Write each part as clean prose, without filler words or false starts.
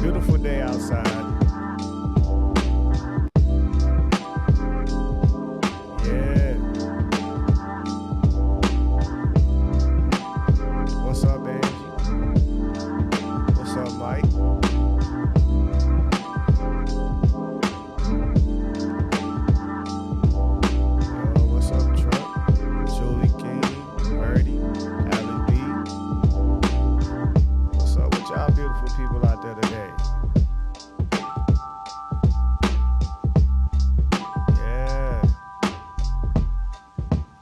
Beautiful day outside. Yeah. What's up, Angie? What's up, Mike? What's up, Trump? Julie King, Birdie, Allie B. What's up with y'all beautiful people out there today? Yeah.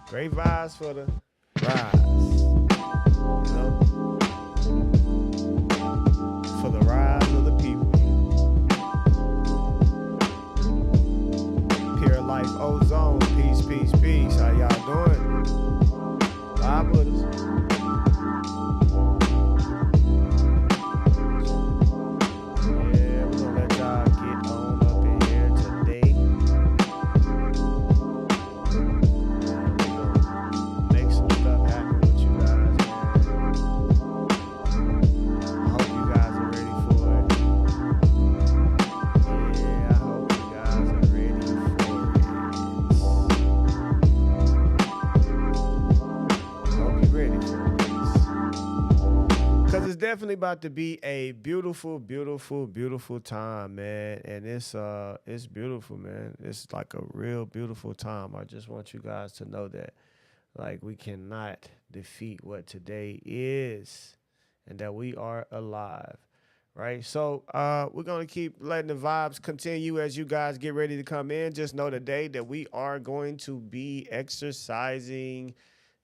Great vibes for the rise. You know? For the rise of the people. Pure Life Ozone. Peace, peace, peace. How y'all doing? Vibe with us. Yeah, we're gonna let y'all get on up in here today. And we're gonna make some stuff happen with you guys, man. I hope you guys are ready for it. Yeah, I hope you guys are ready for it. I hope you're ready for this. Cause it's definitely about to be a beautiful, beautiful, beautiful time, man. And it's beautiful, man. It's like a real beautiful time. I just want you guys to know that. Like we cannot defeat what today is and that we are alive. Right. So we're gonna keep letting the vibes continue as you guys get ready to come in. Just know today that we are going to be exercising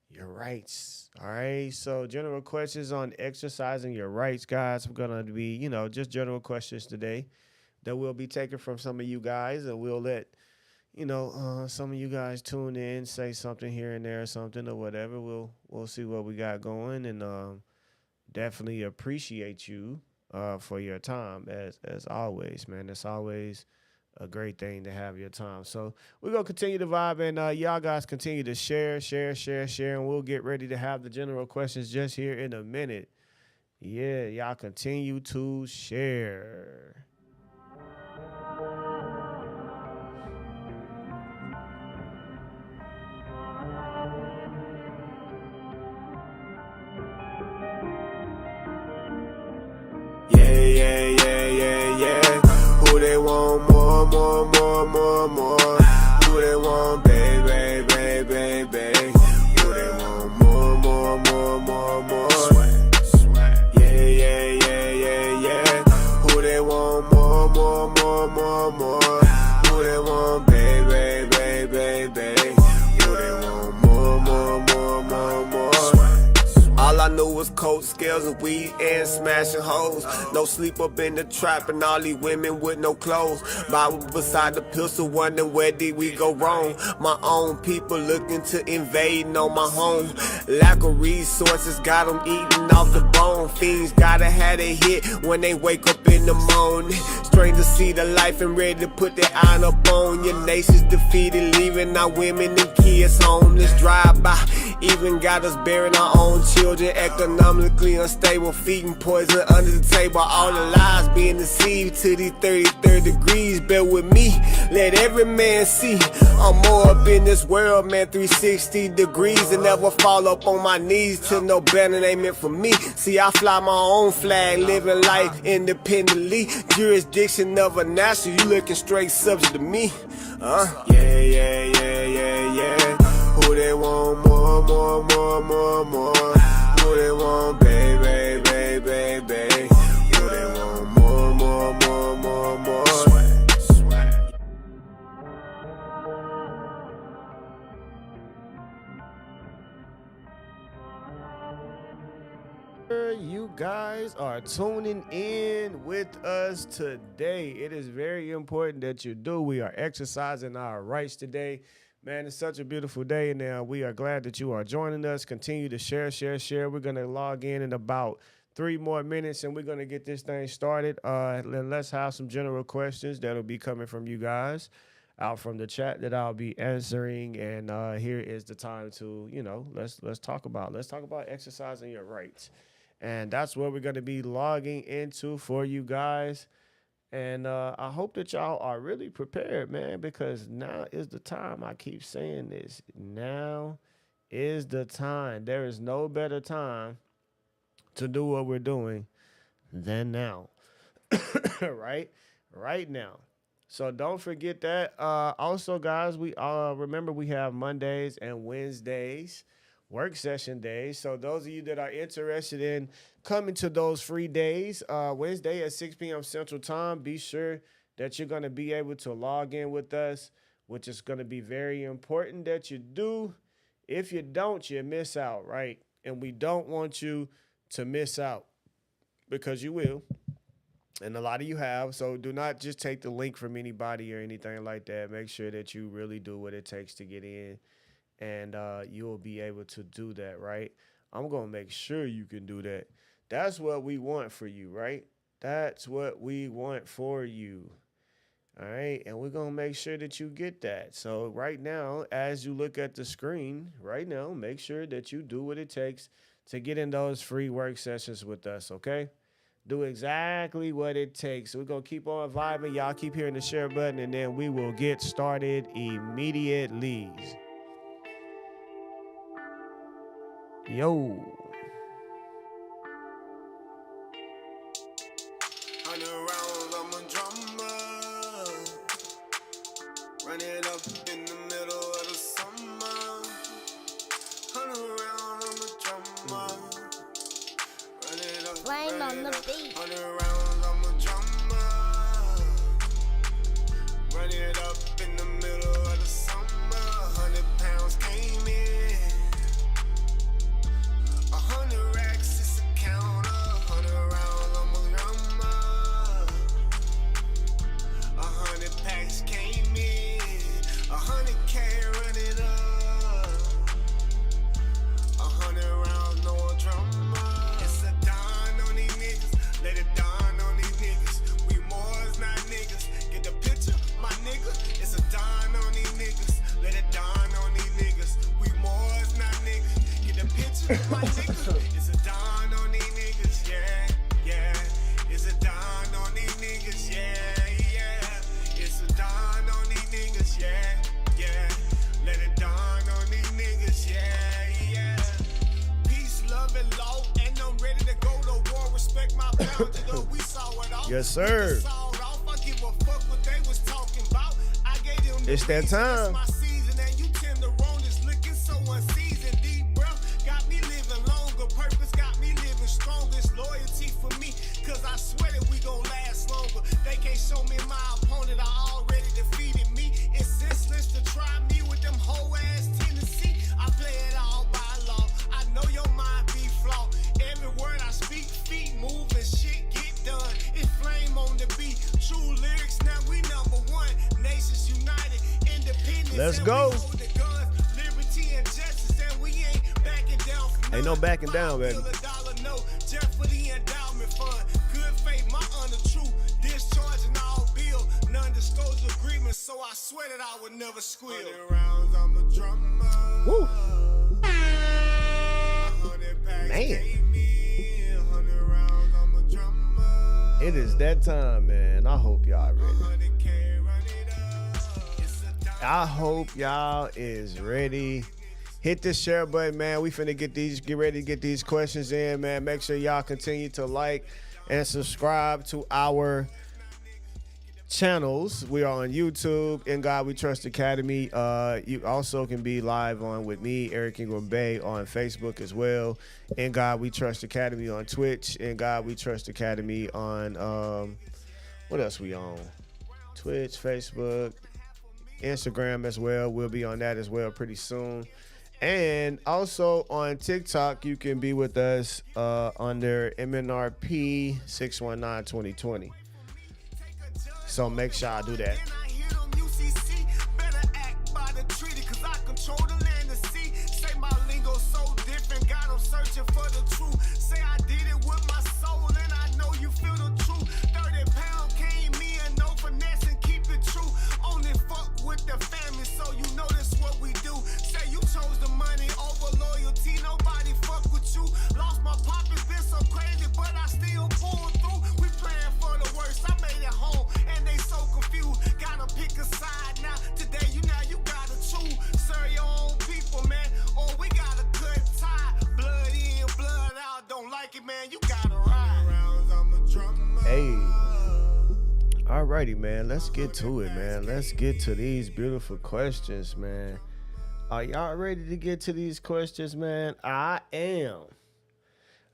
your rights. All right. So general questions on exercising your rights, guys. We're gonna be, just general questions today that we'll be taking from some of you guys, and we'll let some of you guys tune in, say something here and there, or something or whatever. We'll see what we got going, and definitely appreciate you for your time as always, man. It's always a great thing to have your time. So we're gonna continue to vibe, and y'all guys continue to share, and we'll get ready to have the general questions just here in a minute. Yeah, y'all continue to share. Yeah. Who they want more? Who they want, baby? Who they want more? Yeah. Who they want more? Who they want, baby? Who they want more? All I knew was coat scales and weed and smashing hoes. No sleep up in the trap and all these women with no clothes. Bible beside the pistol, wondering where did we go wrong. My own people looking to invade on my home. Lack of resources got them eating off the bone. Fiends gotta have a hit when they wake up in the morning. Strange to see the life and ready to put their eye up on. Your nation's defeated, leaving our women and kids homeless. Drive by, even got us burying our own children. Economically unstable, feeding poison under the table. All the lies being deceived to these 33rd degrees. Bear with me, let every man see. I'm more up in this world, man, 360 degrees. And never fall up on my knees till no banner ain't meant for me. See, I fly my own flag, living life independently. Jurisdiction of a national, you looking straight subject to me. Yeah. Who they want more? Who they want, baby? Who they want more? You guys are tuning in with us today. It is very important that you do. We are exercising our rights today. Man, it's such a beautiful day now. We are glad that you are joining us. Continue to share. We're going to log in about 3 more minutes, and we're going to get this thing started. Let's have some general questions that'll be coming from you guys out from the chat that I'll be answering. And here is the time to, let's talk about exercising your rights. And that's what we're going to be logging into for you guys. And I hope that y'all are really prepared, man, because now is the time. I keep saying this. Now is the time. There is no better time to do what we're doing than now. Right now. So don't forget that. Also, guys, we remember we have Mondays and Wednesdays, work session days. So those of you that are interested in coming to those free days, Wednesday at 6 p.m. Central Time, be sure that you're going to be able to log in with us, which is going to be very important that you do. If you don't, you miss out, right? And we don't want you to miss out because you will. And a lot of you have. So do not just take the link from anybody or anything like that. Make sure that you really do what it takes to get in. And you will be able to do that, right? I'm going to make sure you can do that. That's what we want for you, right? That's what we want for you. All right? And we're going to make sure that you get that. So right now, as you look at the screen right now, make sure that you do what it takes to get in those free work sessions with us, okay? Do exactly what it takes. So we're going to keep on vibing. Y'all keep hearing the share button, and then we will get started immediately. Yo. 100 rounds, I'm a drummer. Run it up in the middle of the summer. 100 rounds, I'm a drummer. Run it up, Flame on the beat. 100 rounds, I'm a drummer. Run it up in the middle of the summer. 100 pounds came in. 100 racks, it's a counter. 100 rounds, I'm a drummer. 100 packs came in. 100K, run it up. 100 rounds, no drama. It's a dawn on these niggas. Let it dawn on these niggas. We more is not niggas. Get the picture, my nigga. It's a dawn on these niggas. Let it dawn on these niggas. We more is not niggas. Get the picture, my nigga. It's a dawn on these niggas. Yeah, yeah. It's a dawn on these niggas. Yeah, yeah. It's a dawn on these niggas. Yeah, yeah. Let it dawn on these niggas. Yeah, yeah. Peace, love, and law, and I'm ready to go to war. Respect my boundaries, though we saw it all. Yes, sir. We saw it off. I give a fuck what they was talking about. I gave them the It's that reason. time. It's my season, and you Tenderone is looking so unseasoned. Deep breath got me living longer. Purpose got me living stronger. It's loyalty for me, cause I swear that we gon' last longer. They can't show me my opponent. I already defeated me. It's senseless to try me with them whole ass Tennessee. I play it all by law. I know your mind be flawed. Every word I speak, feet move and shit get done. It's flame on the beat. True lyrics, now we #1. Nations united, independence. Let's and go. we hold the guns, liberty and justice, and we ain't backing down from Ain't no none. backing down, baby. $5 no, just for the endowment fund. Good faith, my honor true. Discharging all bill, non-disclosure agreement, so I swear that I would never squeal. 100 rounds, I'm a drummer. Woo. 100 packs Man. came in. 100 rounds, I'm a drummer. It is that time, man. I hope y'all ready. 100K, run it up. It's a dime. I hope y'all is ready. Hit the share button, man. We finna get ready to get these questions in, man. Make sure y'all continue to like and subscribe to our channels. We are on YouTube, In God We Trust Academy. You also can be live on with me, Eric Ingram Bay, on Facebook as well. In God We Trust Academy on Twitch. In God We Trust Academy on what else we on? Twitch, Facebook, Instagram as well. We'll be on that as well pretty soon. And also on TikTok, you can be with us under MNRP 619-2020. So make sure I do that. Then I hear them UCC, better act by the treaty, cause I control the land and sea. Say my lingo so different, got them searching for the truth. Say I did it with my soul, and I know you feel the truth. 30 pound came me and no finesse and keep it true. Only fuck with the family, so you know this what we do. Say you chose the money over loyalty, nobody fuck with you. Lost my pop, it's been so crazy. Alrighty, man. Let's get to it, man. Let's get to these beautiful questions, man. Are y'all ready to get to these questions, man? I am.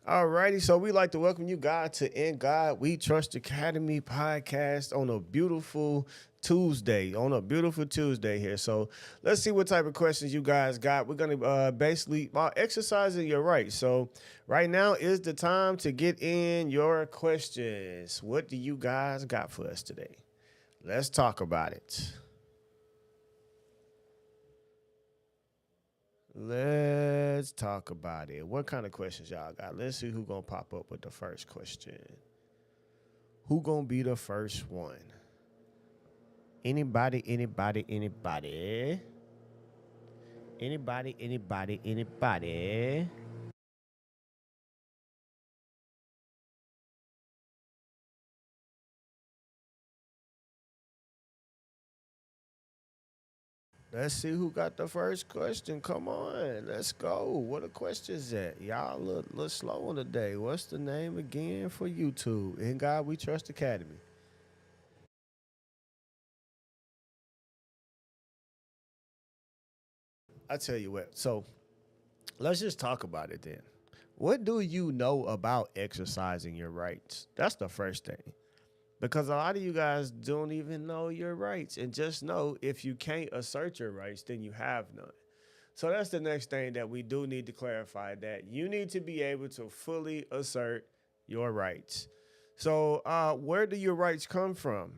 Alrighty, so we like to welcome you guys to In God We Trust Academy podcast on a beautiful Tuesday. On a beautiful Tuesday here. So let's see what type of questions you guys got. We're gonna basically exercising your rights. So right now is the time to get in your questions. What do you guys got for us today? Let's talk about it. Let's talk about it. What kind of questions y'all got? Let's see who gonna pop up with the first question. Who gonna be the first one? Anybody, anybody, anybody? Anybody, anybody, anybody? Let's see who got the first question. Come on, let's go. What the questions at? Y'all look slow on the day. What's the name again for YouTube? In God We Trust Academy. I tell you what. So let's just talk about it then. What do you know about exercising your rights? That's the first thing. Because a lot of you guys don't even know your rights. And just know if you can't assert your rights, then you have none. So that's the next thing that we do need to clarify, that you need to be able to fully assert your rights. So where do your rights come from?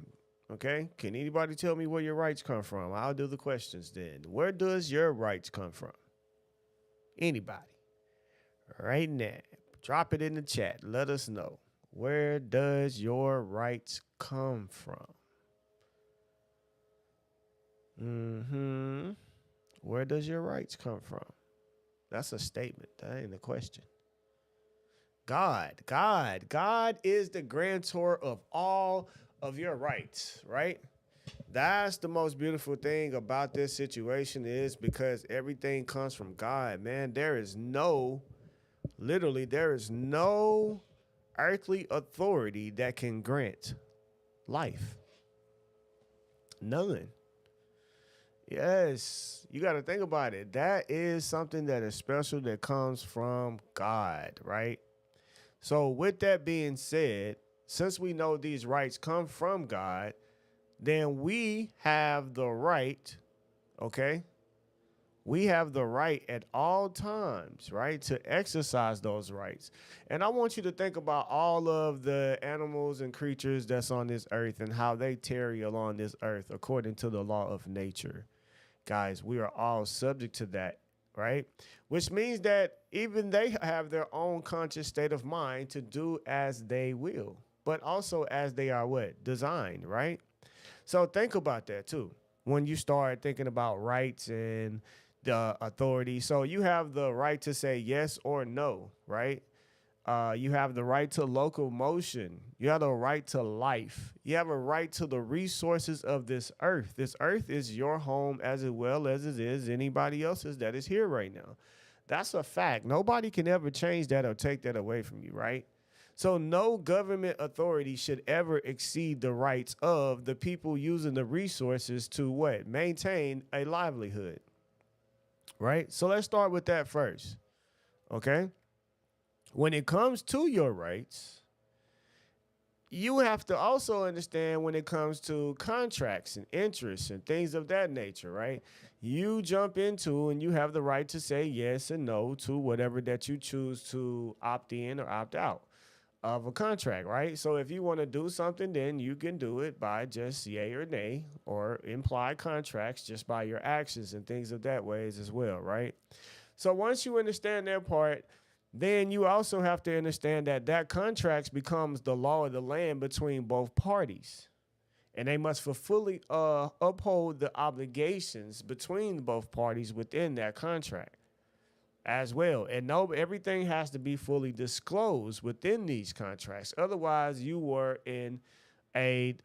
Okay. Can anybody tell me where your rights come from? I'll do the questions then. Where does your rights come from? Anybody? Right now. Drop it in the chat. Let us know. Where does your rights come from? Where does your rights come from? That's a statement. That ain't a question. God is the grantor of all of your rights, right? That's the most beautiful thing about this situation is because everything comes from God, man. Literally, there is no earthly authority that can grant life. None. Yes, you got to think about it. That is something that is special that comes from God, right? So with that being said, since we know these rights come from God, then we have the right, okay? We have the right at all times, right, to exercise those rights. And I want you to think about all of the animals and creatures that's on this earth and how they tarry along this earth according to the law of nature. Guys, we are all subject to that, right? Which means that even they have their own conscious state of mind to do as they will, but also as they are what? Designed, right? So think about that too. When you start thinking about rights and the authority. So you have the right to say yes or no, right? You have the right to locomotion. You have the right to life. You have a right to the resources of this earth. This earth is your home as well as it is anybody else's that is here right now. That's a fact. Nobody can ever change that or take that away from you, right? So no government authority should ever exceed the rights of the people using the resources to what? Maintain a livelihood, right? So let's start with that first, okay? When it comes to your rights, you have to also understand when it comes to contracts and interests and things of that nature, right? You jump into and you have the right to say yes and no to whatever that you choose to opt in or opt out of a contract, right? So if you want to do something, then you can do it by just yay or nay or implied contracts just by your actions and things of that ways as well, right? So once you understand that part, then you also have to understand that that contract becomes the law of the land between both parties. And they must fully uphold the obligations between both parties within that contract as well. And no, everything has to be fully disclosed within these contracts. Otherwise, you were in a,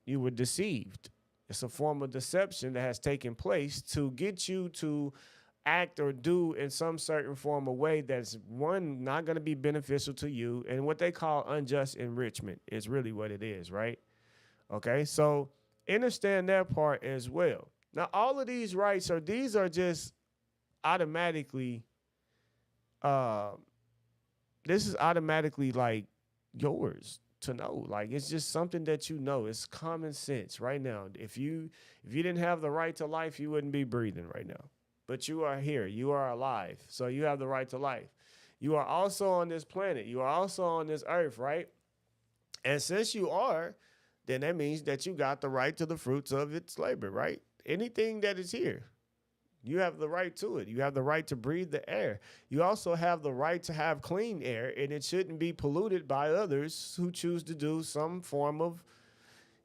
you were deceived. It's a form of deception that has taken place to get you to act or do in some certain form of way that's not going to be beneficial to you, and what they call unjust enrichment is really what it is, right? Okay, so understand that part as well. Now, all of these rights are just automatically uh this is automatically like yours to know. Like it's just something that you know. It's common sense right now. If you didn't have the right to life, you wouldn't be breathing right now. But you are here. You are alive. So you have the right to life. You are also on this planet. You are also on this earth, right? And since you are, then that means that you got the right to the fruits of its labor, right? Anything that is here, you have the right to it. You have the right to breathe the air. You also have the right to have clean air, and it shouldn't be polluted by others who choose to do some form of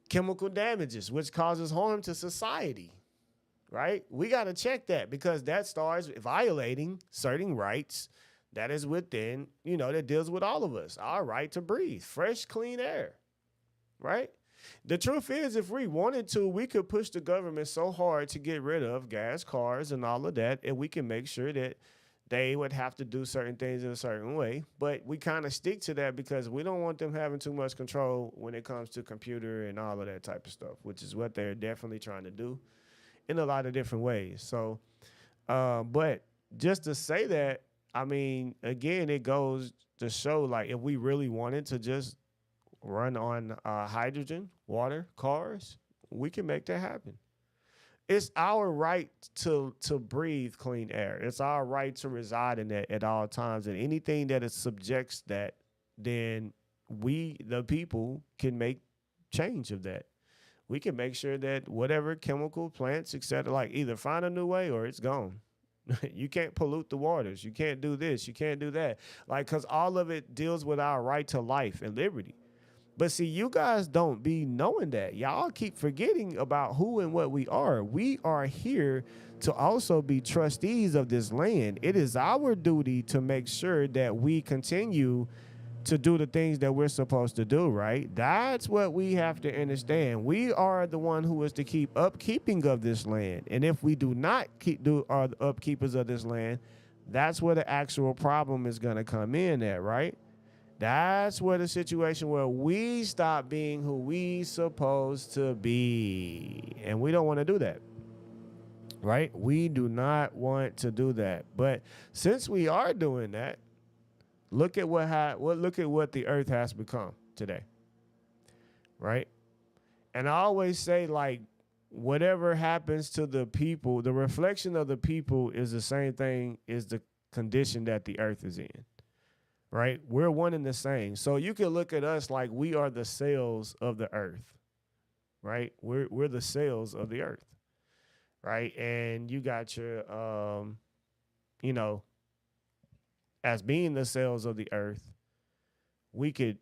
chemical damages, which causes harm to society, right? We got to check that because that starts violating certain rights that is within, that deals with all of us, our right to breathe fresh, clean air, right? The truth is, if we wanted to, we could push the government so hard to get rid of gas cars and all of that, and we can make sure that they would have to do certain things in a certain way. But we kind of stick to that because we don't want them having too much control when it comes to computer and all of that type of stuff, which is what they're definitely trying to do in a lot of different ways. So, but just to say that, I mean, again, it goes to show, like, if we really wanted to just run on hydrogen, water, cars, we can make that happen. It's our right to breathe clean air. It's our right to reside in that at all times. And anything that it subjects that, then we, the people, can make change of that. We can make sure that whatever chemical plants, etc., like either find a new way or it's gone. You can't pollute the waters. You can't do this. You can't do that. Like, because all of it deals with our right to life and liberty. But see, you guys don't be knowing that. Y'all keep forgetting about who and what we are. We are here to also be trustees of this land. It is our duty to make sure that we continue to do the things that we're supposed to do, right? That's what we have to understand. We are the one who is to keep upkeeping of this land. And if we do not are the upkeepers of this land, that's where the actual problem is going to come in at, right? That's where the situation where we stop being who we supposed to be. And we don't want to do that, right? We do not want to do that. But since we are doing that, look at what the earth has become today, right? And I always say, like, whatever happens to the people, the reflection of the people is the same thing as the condition that the earth is in, right? We're one and the same. So you can look at us like we are the cells of the earth, right? We're the cells of the earth, right? And you got your, as being the cells of the earth, we could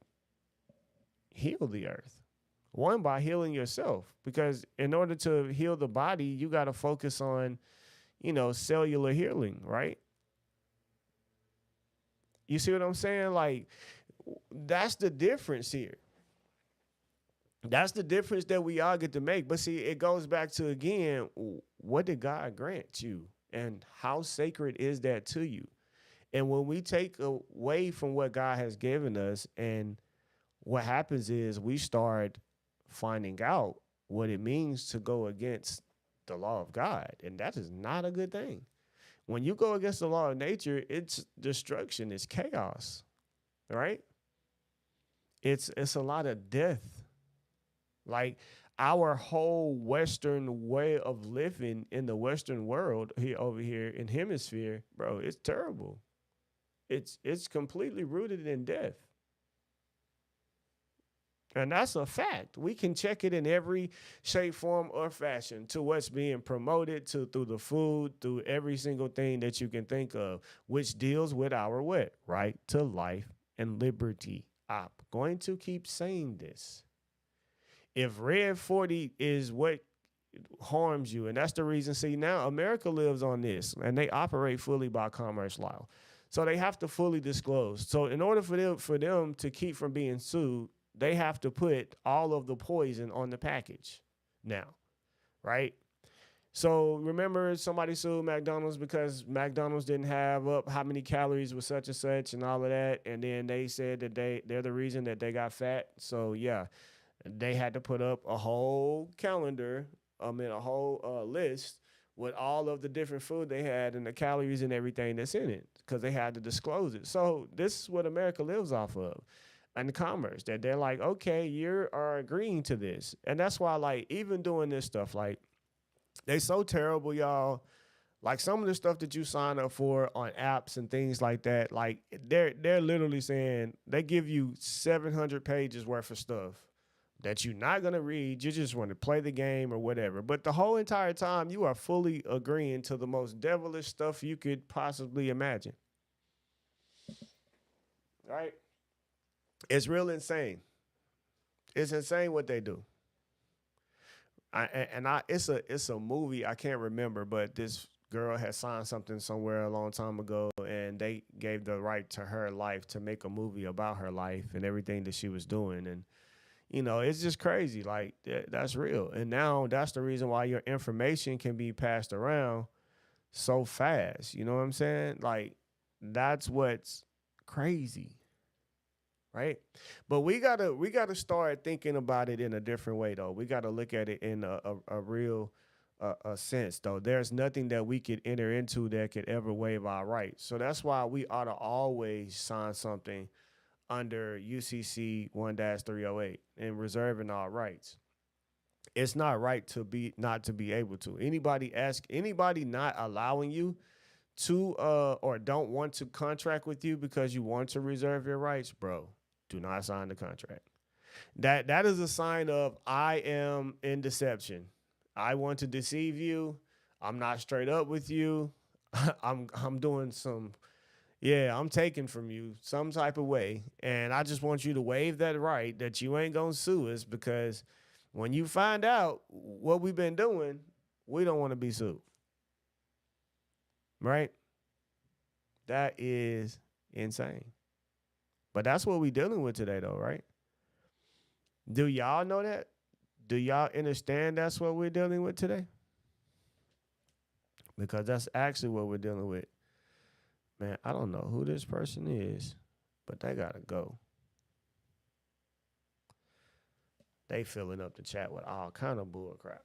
heal the earth. One, by healing yourself, because in order to heal the body, you got to focus on, cellular healing, right? You see what I'm saying? Like, that's the difference here. That's the difference that we all get to make. But see, it goes back to, again, what did God grant you? And how sacred is that to you? And when we take away from what God has given us, and what happens is we start finding out what it means to go against the law of God. And that is not a good thing. When you go against the law of nature, it's destruction, it's chaos, right? It's a lot of death. Like, our whole Western way of living in the Western world over here in hemisphere, bro, it's terrible. It's completely rooted in death. And that's a fact. We can check it in every shape, form, or fashion to what's being promoted through the food, through every single thing that you can think of, which deals with our what? Right to life and liberty. I'm going to keep saying this. If Red 40 is what harms you, and that's the reason, see, now America lives on this, and they operate fully by commerce law. So they have to fully disclose. So in order for them to keep from being sued, they have to put all of the poison on the package now, right? So remember, somebody sued McDonald's because McDonald's didn't have up how many calories with such and such and all of that. And then they said that they're the reason that they got fat. So yeah, They had to put up a whole calendar, a whole list with all of the different food they had and the calories and everything that's in it because they had to disclose it. So this is what America lives off of and commerce, that they're like, okay, you are agreeing to this. And that's why, like, even doing this stuff, like, they so terrible, y'all. Like some of the stuff that you sign up for on apps and things like that, like they're literally saying they give you 700 pages worth of stuff that you're not gonna read. You just want to play the game or whatever. But the whole entire time, you are fully agreeing to the most devilish stuff you could possibly imagine. Right? It's real insane. It's insane what they do. It's a movie I can't remember, but this girl had signed something somewhere a long time ago, and they gave the right to her life to make a movie about her life and everything that she was doing. And it's just crazy. Like that's real. And now that's the reason why your information can be passed around so fast. You know what I'm saying? Like that's what's crazy. Right? But we gotta start thinking about it in a different way though. We gotta look at it in a real sense though. There's nothing that we could enter into that could ever waive our rights. So that's why we ought to always sign something under UCC 1-308 and reserving our rights. It's not right to be not to be able to. Anybody not allowing you to or don't want to contract with you because you want to reserve your rights, bro, do not sign the contract. That is a sign of I am in deception. I want to deceive you. I'm not straight up with you. I'm doing some I'm taking from you some type of way. And I just want you to waive that right that you ain't gonna sue us, because when you find out what we've been doing, we don't want to be sued. Right? That is insane. But that's what we're dealing with today, though, right? Do y'all know that? Do y'all understand that's what we're dealing with today? Because that's actually what we're dealing with. Man, I don't know who this person is, but they got to go. They filling up the chat with all kind of bull crap.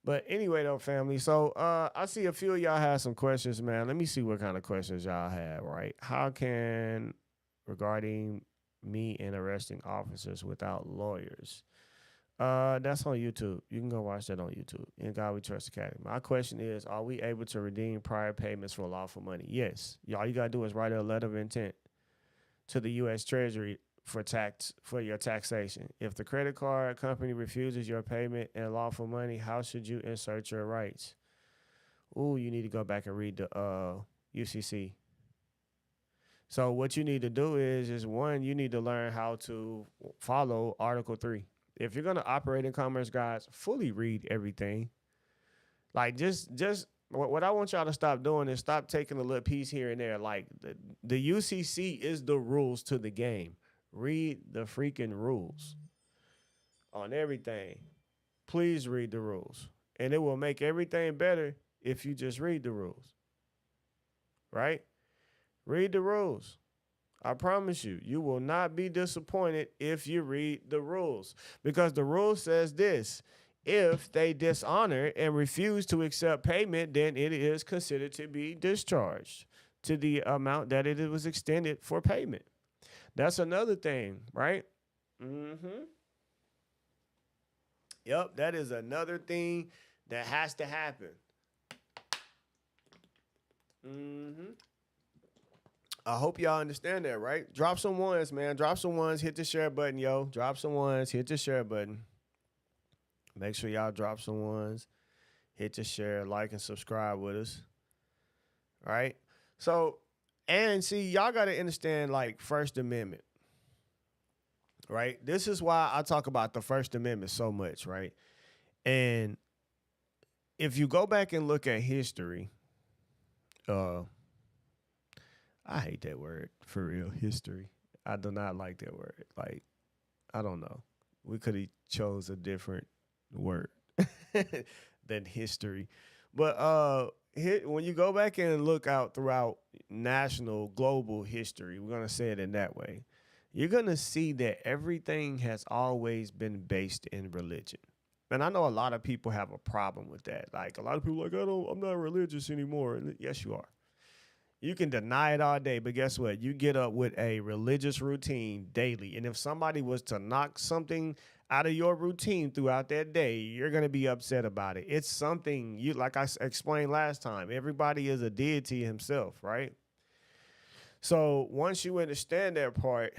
But anyway, though, family, so I see a few of y'all have some questions, man. Let me see what kind of questions y'all have, right? How can, regarding me and arresting officers without lawyers? That's on YouTube. You can go watch that on YouTube. In God We Trust Academy. My question is, are we able to redeem prior payments for lawful money? Yes. All you got to do is write a letter of intent to the U.S. Treasury for your taxation. If the credit card company refuses your payment and lawful money, how should you insert your rights? Ooh, you need to go back and read the UCC. So what you need to do is one, you need to learn how to follow Article 3. If you're going to operate in commerce, guys, fully read everything. Like just what I want y'all to stop doing is stop taking a little piece here and there. Like the UCC is the rules to the game. Read the freaking rules on everything. Please read the rules. And it will make everything better if you just read the rules. Right? Read the rules. I promise you, you will not be disappointed if you read the rules. Because the rule says this: if they dishonor and refuse to accept payment, then it is considered to be discharged to the amount that it was extended for payment. That's another thing, right? Mm-hmm. Yep, that is another thing that has to happen. Mm-hmm. I hope y'all understand that, right? Drop some ones, man. Drop some ones. Hit the share button, yo. Drop some ones. Hit the share button. Make sure y'all drop some ones. Hit the share, like, and subscribe with us. All right? So, and see, y'all got to understand, like, First Amendment, right? This is why I talk about the First Amendment so much, right? And if you go back and look at history, I hate that word, for real, history. I do not like that word. Like, I don't know. We could have chose a different word than history. But when you go back and look out throughout national, global history, we're going to say it in that way. you're going to see that everything has always been based in religion. And I know a lot of people have a problem with that. Like a lot of people are like, I'm not religious anymore. And yes, you are. You can deny it all day, but guess what? You get up with a religious routine daily. And if somebody was to knock something out of your routine throughout that day, you're going to be upset about it. It's something you, like I explained last time, everybody is a deity himself, right? So once you understand that part,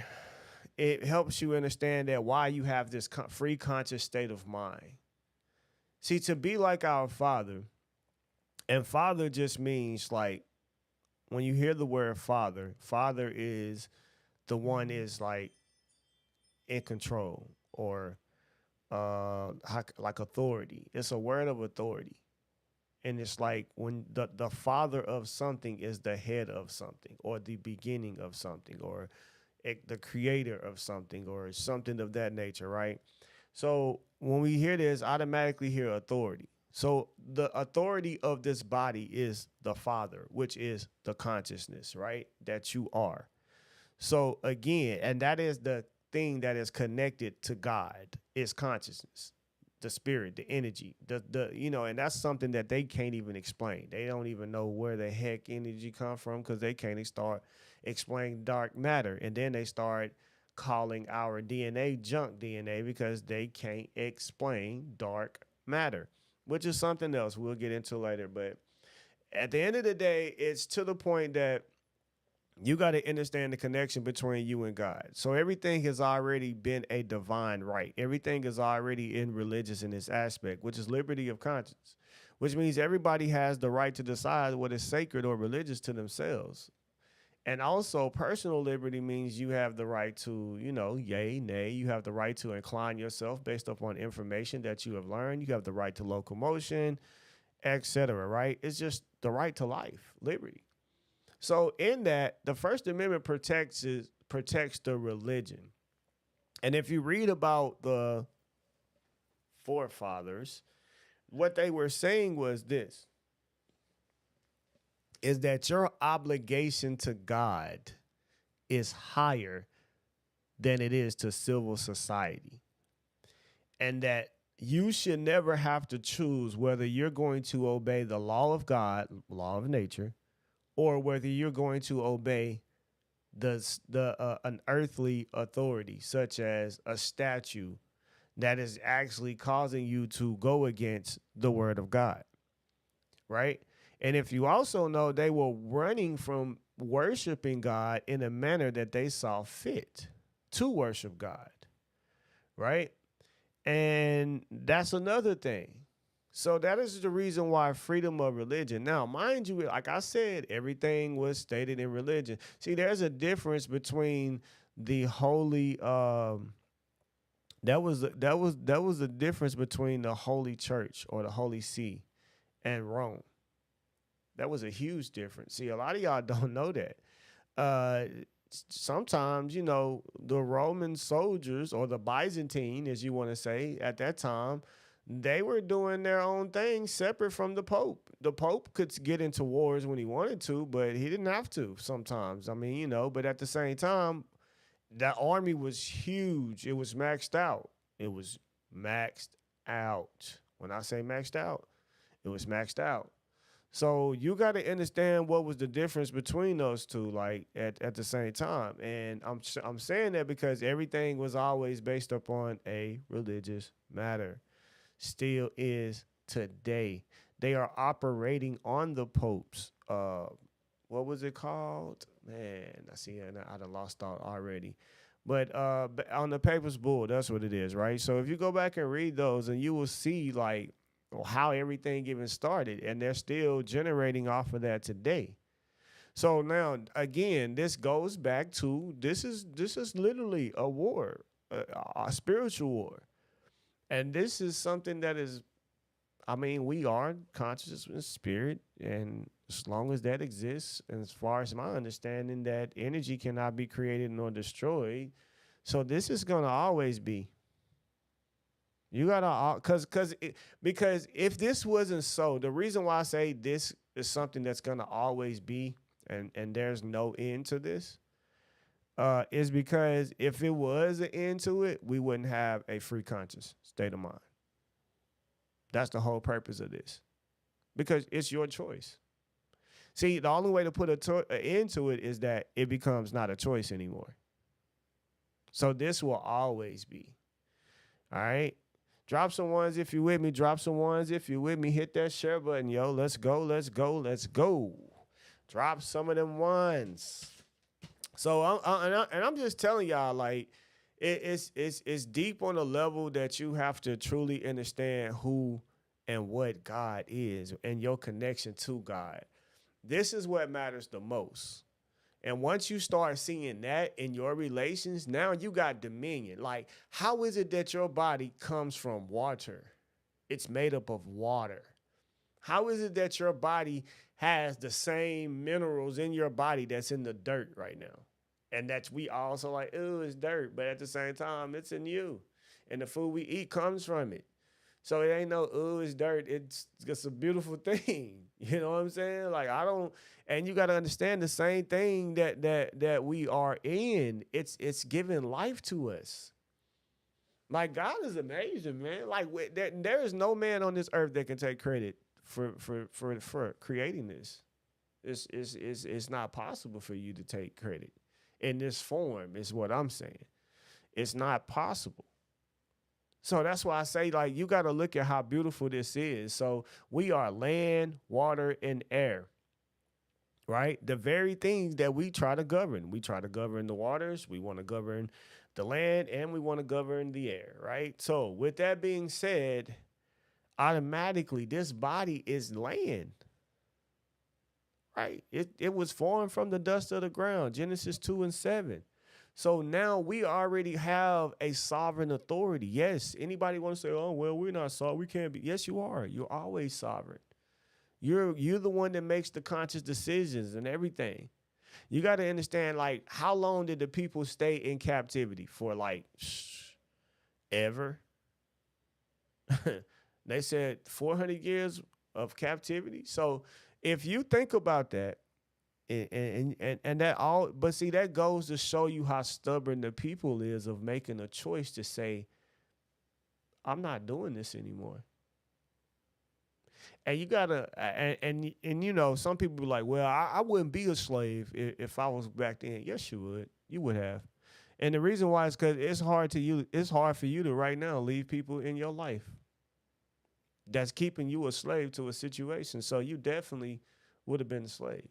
it helps you understand that why you have this free conscious state of mind. See, to be like our Father, and Father just means like, when you hear the word Father, Father is the one is like in control or like authority. It's a word of authority. And it's like when the father of something is the head of something or the beginning of something or the creator of something or something of that nature, right? So when we hear this, automatically hear authority. So the authority of this body is the Father, which is the consciousness, right? That you are. So again, and that is the thing that is connected to God is consciousness, the spirit, the energy, and that's something that they can't even explain. They don't even know where the heck energy come from because they can't start explaining dark matter. And then they start calling our DNA junk DNA because they can't explain dark matter, which is something else we'll get into later. But at the end of the day, it's to the point that you got to understand the connection between you and God. So everything has already been a divine right. Everything is already in religious in this aspect, which is liberty of conscience, which means everybody has the right to decide what is sacred or religious to themselves. And also personal liberty means you have the right to, yay, nay. You have the right to incline yourself based upon information that you have learned. You have the right to locomotion, etc., right? It's just the right to life, liberty. So in that, the First Amendment protects the religion. And if you read about the forefathers, what they were saying was this, is that your obligation to God is higher than it is to civil society. And that you should never have to choose whether you're going to obey the law of God, law of nature, or whether you're going to obey an earthly authority, such as a statue that is actually causing you to go against the word of God, right? And if you also know, they were running from worshiping God in a manner that they saw fit to worship God, right? And that's another thing. So that is the reason why freedom of religion. Now, mind you, like I said, everything was stated in religion. See, there's a difference between the holy. That was the difference between the Holy Church or the Holy See and Rome. That was a huge difference. See, a lot of y'all don't know that. Sometimes, the Roman soldiers or the Byzantine, as you want to say, at that time, they were doing their own thing separate from the Pope. The Pope could get into wars when he wanted to, but he didn't have to sometimes. I mean, but at the same time, that army was huge. It was maxed out. It was maxed out. When I say maxed out, it was maxed out. So you got to understand what was the difference between those two, like at the same time. And I'm saying that because everything was always based upon a religious matter. Still is today. They are operating on the Pope's, what was it called? Man, I see, I done lost thought already. But on the Papal Bull, that's what it is, right? So if you go back and read those, and you will see like how everything even started, and they're still generating off of that today. So now, again, this goes back to this is literally a war, a spiritual war. And this is something that is, we are conscious in spirit, and as long as that exists, and as far as my understanding, that energy cannot be created nor destroyed. So this is going to always be. You gotta, because if this wasn't so, the reason why I say this is something that's gonna always be, and there's no end to this, is because if it was an end to it, we wouldn't have a free conscious state of mind. That's the whole purpose of this, because it's your choice. See, the only way to put an end to it is that it becomes not a choice anymore. So this will always be. All right? Drop some ones if you with me. Drop some ones if you with me. Hit that share button, yo. Let's go, let's go, let's go. Drop some of them ones. So I'm just telling y'all, like, it's deep on a level that you have to truly understand who and what God is and your connection to God. This is what matters the most. And once you start seeing that in your relations, now you got dominion. Like, how is it that your body comes from water? It's made up of water. How is it that your body has the same minerals in your body that's in the dirt right now? And that's we also like, ooh, it's dirt. But at the same time, it's in you. And the food we eat comes from it. So it ain't no, ooh, it's dirt. It's a beautiful thing. You know what I'm saying? Like, and you got to understand the same thing that we are in. It's giving life to us. Like, God is amazing, man. Like, there is no man on this earth that can take credit for creating this. It's not possible for you to take credit in this form, is what I'm saying. It's not possible. So that's why I say, like, you got to look at how beautiful this is. So we are land, water, and air, right? The very things that we try to govern. We try to govern the waters, we want to govern the land, and we want to govern the air, right? So with that being said, automatically this body is land, right? It was formed from the dust of the ground, Genesis 2:7. So now we already have a sovereign authority. Yes, anybody want to say, oh, well, we're not sovereign, we can't be. Yes, you are. You're always sovereign. You're the one that makes the conscious decisions and everything. You got to understand, like, how long did the people stay in captivity for? Like, ever? They said 400 years of captivity. So if you think about that, and that all, but see, that goes to show you how stubborn the people is of making a choice to say, I'm not doing this anymore. And you gotta, and you know, some people be like, well, I wouldn't be a slave if I was back then. Yes, you would. You would have. And the reason why is because it's hard for you to right now leave people in your life that's keeping you a slave to a situation. So you definitely would have been a slave.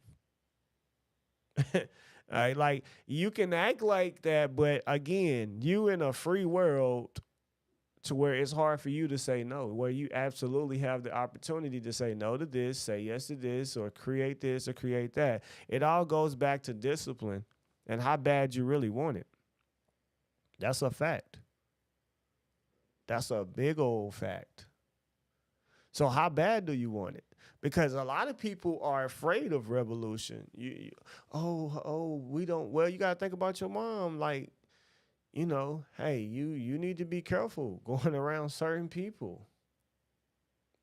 All right, like, you can act like that, but again, you in a free world to where it's hard for you to say no, where you absolutely have the opportunity to say no to this, say yes to this, or create this or create that. It all goes back to discipline and how bad you really want it. That's a fact. That's a big old fact. So how bad do you want it? Because a lot of people are afraid of revolution. We don't. Well, you got to think about your mom. Like, you know, hey, you need to be careful going around certain people.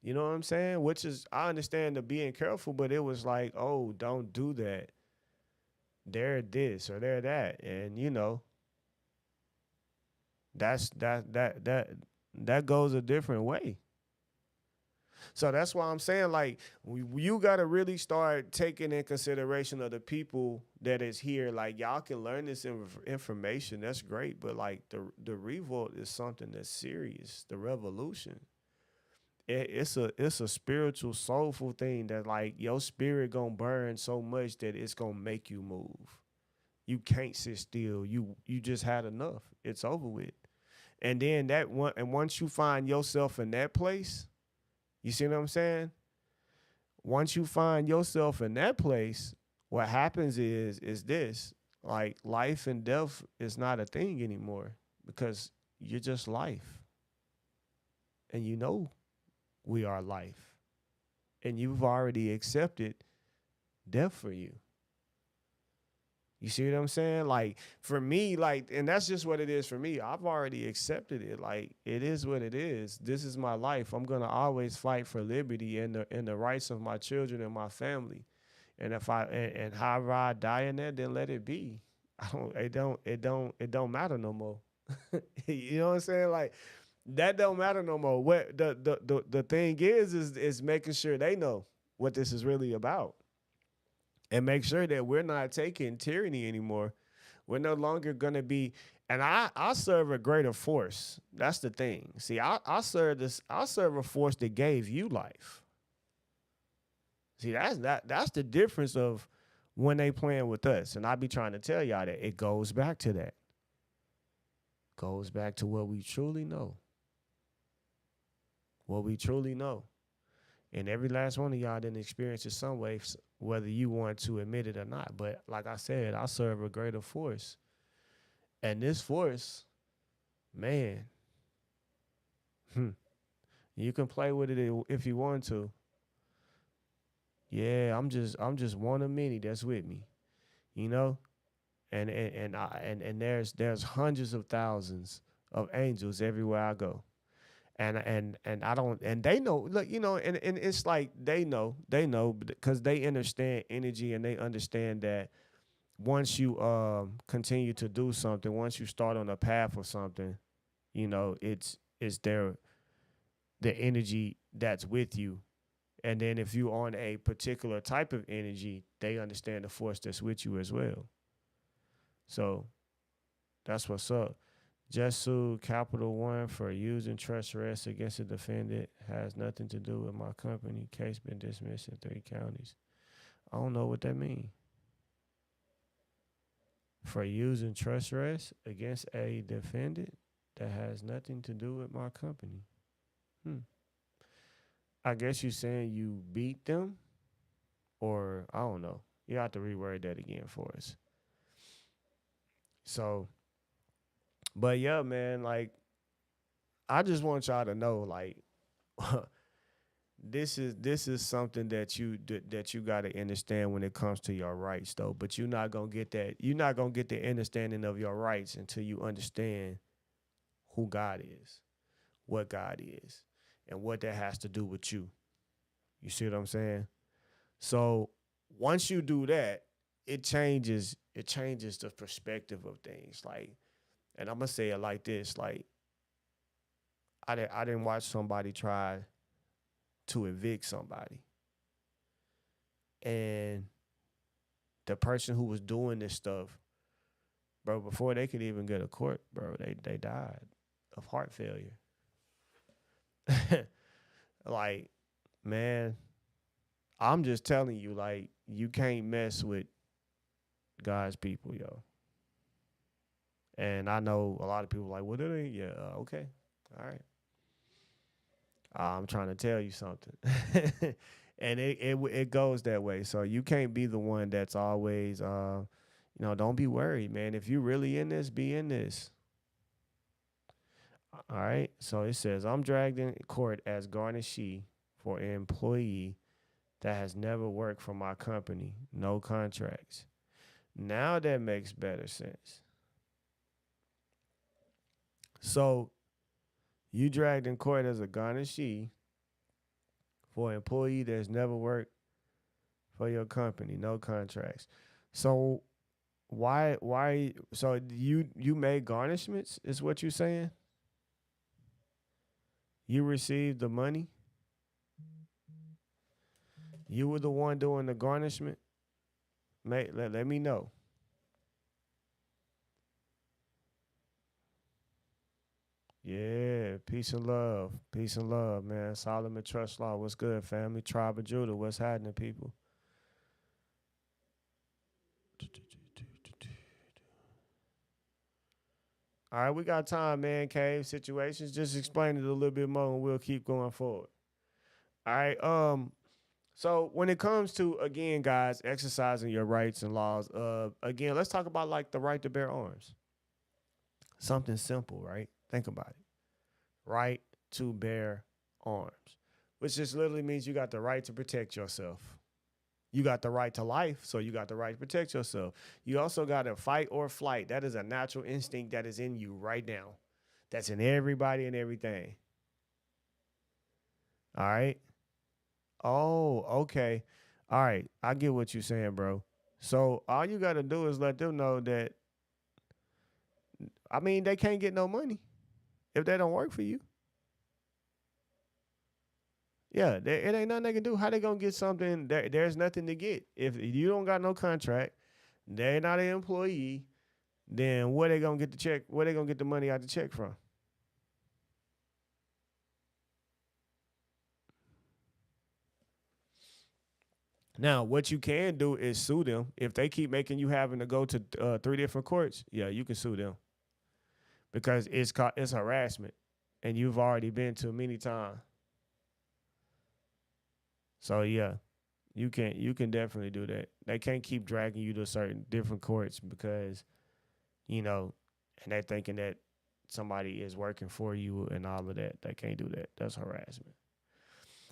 You know what I'm saying? Which is, I understand the being careful, but it was like, oh, don't do that. They're this or they're that. And, you know, that goes a different way. So that's why I'm saying, like, you got to really start taking in consideration of the people that is here. Like, y'all can learn this information. That's great. But, like, the revolt is something that's serious. The revolution. It's a spiritual, soulful thing that, like, your spirit going to burn so much that it's going to make you move. You can't sit still. You just had enough. It's over with. And then once you find yourself in that place, you see what I'm saying? Once you find yourself in that place, what happens is this, like, life and death is not a thing anymore because you're just life. And you know we are life. And you've already accepted death for you. You see what I'm saying? Like, for me, like, and that's just what it is for me. I've already accepted it. Like, it is what it is. This is my life. I'm going to always fight for liberty and the rights of my children and my family. And if and however I die in that, then let it be. It don't matter no more. You know what I'm saying? Like that don't matter no more. What the thing is making sure they know what this is really about, and make sure that we're not taking tyranny anymore. We're no longer gonna be. And I serve a greater force. That's the thing. See, I serve a force that gave you life. See, that's the difference of when they playing with us. And I be trying to tell y'all that it goes back to that. Goes back to what we truly know. What we truly know. And every last one of y'all didn't experience it some way, whether you want to admit it or not. But like I said, I serve a greater force. And this force, man, you can play with it if you want to. Yeah, I'm just one of many that's with me, you know. And there's hundreds of thousands of angels everywhere I go. And I don't, and they know, look, and it's like they know because they understand energy, and they understand that once you continue to do something, once you start on a path or something, it's the energy that's with you. And then if you're on a particular type of energy, they understand the force that's with you as well. So that's what's up. Just sued Capital One for using trust arrest against a defendant. Has nothing to do with my company. Case been dismissed in 3 counties. I don't know what that means. For using trust arrest against a defendant that has nothing to do with my company. I guess you're saying you beat them, or I don't know. You have to reword that again for us. So, but yeah, man, like I just want y'all to know, like, this is something that you got to understand when it comes to your rights, though. But you're not gonna get that. You're not gonna get the understanding of your rights until you understand who God is, what God is, and what that has to do with you. You see what I'm saying? So once you do that, it changes the perspective of things. Like, and I'm gonna say it like this: like, I didn't watch somebody try to evict somebody, and the person who was doing this stuff, bro, before they could even go to court, bro, they died of heart failure. Like, man, I'm just telling you, like, you can't mess with God's people, yo. And I know a lot of people like, what are they? Yeah, okay, all right. I'm trying to tell you something. And it goes that way. So you can't be the one that's always, don't be worried, man. If you really in this, be in this. All right. So it says, I'm dragged in court as garnishee for an employee that has never worked for my company, no contracts. Now that makes better sense. So you dragged in court as a garnishee for an employee that's never worked for your company, no contracts. So why so you made garnishments is what you're saying? You received the money? You were the one doing the garnishment? Let me know. Yeah, peace and love. Peace and love, man. Solomon Trust Law. What's good, family? Tribe of Judah. What's happening, people? All right, we got time, man. Cave situations. Just explain it a little bit more, and we'll keep going forward. All right. So when it comes to, again, guys, exercising your rights and laws, again, let's talk about like the right to bear arms. Something simple, right? Think about it. Right to bear arms, which just literally means you got the right to protect yourself. You got the right to life, so you got the right to protect yourself. You also got to fight or flight. That is a natural instinct that is in you right now. That's in everybody and everything. All right. Oh, okay. All right. I get what you're saying, bro. So all you got to do is let them know that I mean, they can't get no money if they don't work for you. Yeah, it ain't nothing they can do. How they gonna get something? There's nothing to get if you don't got no contract. They're not an employee. Then where they gonna get the check? Where they gonna get the money out the check from? Now, what you can do is sue them if they keep making you having to go to 3 different courts. Yeah, you can sue them because it's harassment, and you've already been to many times. So yeah, you can definitely do that. They can't keep dragging you to certain different courts because you know, and they're thinking that somebody is working for you and all of that. They can't do that. That's harassment.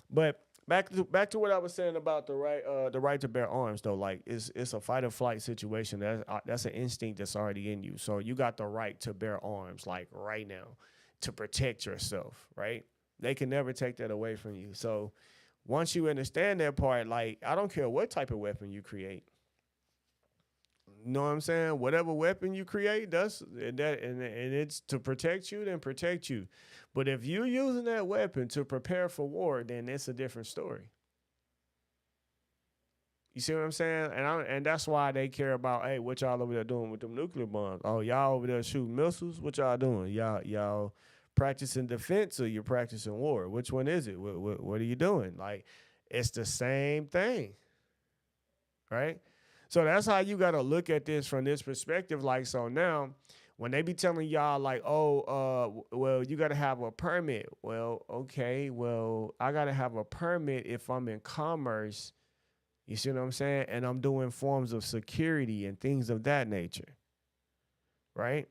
But back to what I was saying about the right to bear arms though. Like it's a fight or flight situation. That's an instinct that's already in you. So you got the right to bear arms like right now to protect yourself. Right? They can never take that away from you. So once you understand that part, like I don't care what type of weapon you create. You know what I'm saying? Whatever weapon you create, that's that, and it's to protect you, then protect you. But if you're using that weapon to prepare for war, then it's a different story. You see what I'm saying? And that's why they care about, hey, what y'all over there doing with them nuclear bombs? Oh, y'all over there shooting missiles? What y'all doing? Y'all practicing defense or you're practicing war? Which one is it? What are you doing? Like, it's the same thing, right? So that's how you got to look at this from this perspective. Like, so now when they be telling y'all like, oh, well, you got to have a permit. Well, okay, well, I got to have a permit if I'm in commerce. You see what I'm saying? And I'm doing forms of security and things of that nature, right?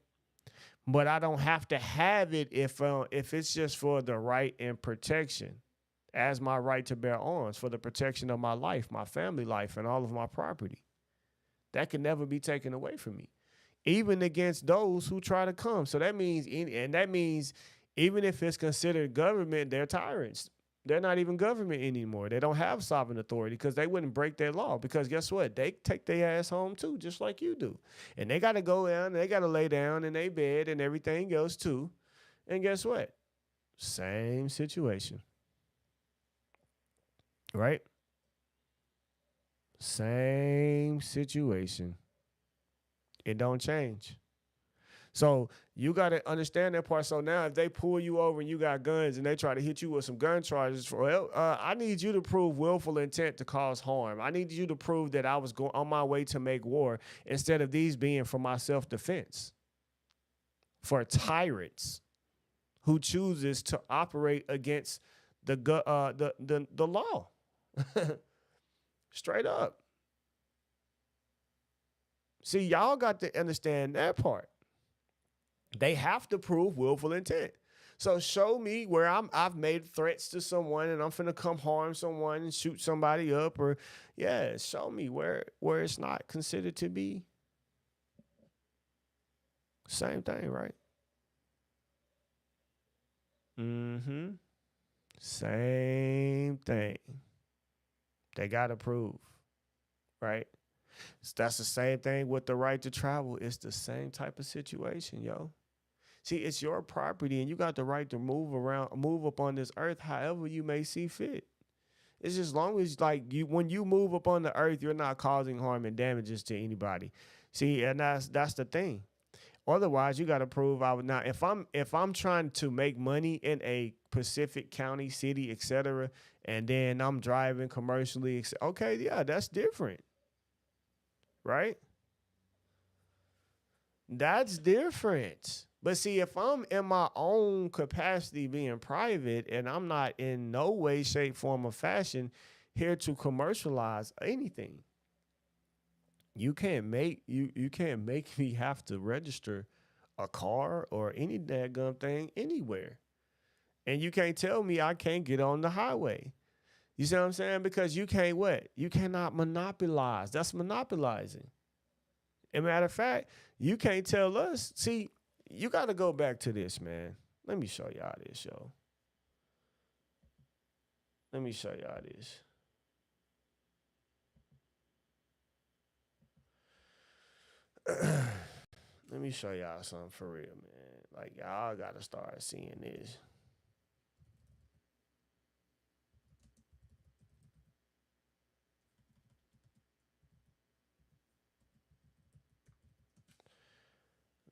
But I don't have to have it if it's just for the right and protection, as my right to bear arms for the protection of my life, my family life, and all of my property. That can never be taken away from me, even against those who try to come. So that means, even if it's considered government, they're tyrants. They're not even government anymore. They don't have sovereign authority because they wouldn't break their law. Because guess what? They take their ass home too, just like you do. And they got to go down, and they got to lay down in their bed and everything else too. And guess what? Same situation, right? Same situation. It don't change. So you got to understand that part. So now if they pull you over and you got guns and they try to hit you with some gun charges, well, I need you to prove willful intent to cause harm. I need you to prove that I was going on my way to make war instead of these being for my self-defense. For tyrants who chooses to operate against the law. Straight up. See, y'all got to understand that part. They have to prove willful intent. So show me where I've made threats to someone and I'm finna come harm someone and shoot somebody up, or show me where it's not considered to be. Same thing, right? Mm-hmm. Same thing. They gotta prove, right? So that's the same thing with the right to travel. It's the same type of situation, yo. See, it's your property and you got the right to move around, move upon this earth however you may see fit. It's just long as like when you move upon the earth, you're not causing harm and damages to anybody. See, and that's the thing. Otherwise, you got to prove I would not. If I'm trying to make money in a Pacific County, city, etc., and then I'm driving commercially, okay, yeah, that's different, right? That's different. But see, if I'm in my own capacity being private and I'm not in no way, shape, form, or fashion here to commercialize anything, you can't make me have to register a car or any daggum thing anywhere. And you can't tell me I can't get on the highway. You see what I'm saying? Because you can't what? You cannot monopolize. That's monopolizing. As a matter of fact, you can't tell us. See, you got to go back to this, man. Let me show y'all this, yo. Let me show y'all this. Let me show y'all something for real, man. Like, y'all got to start seeing this.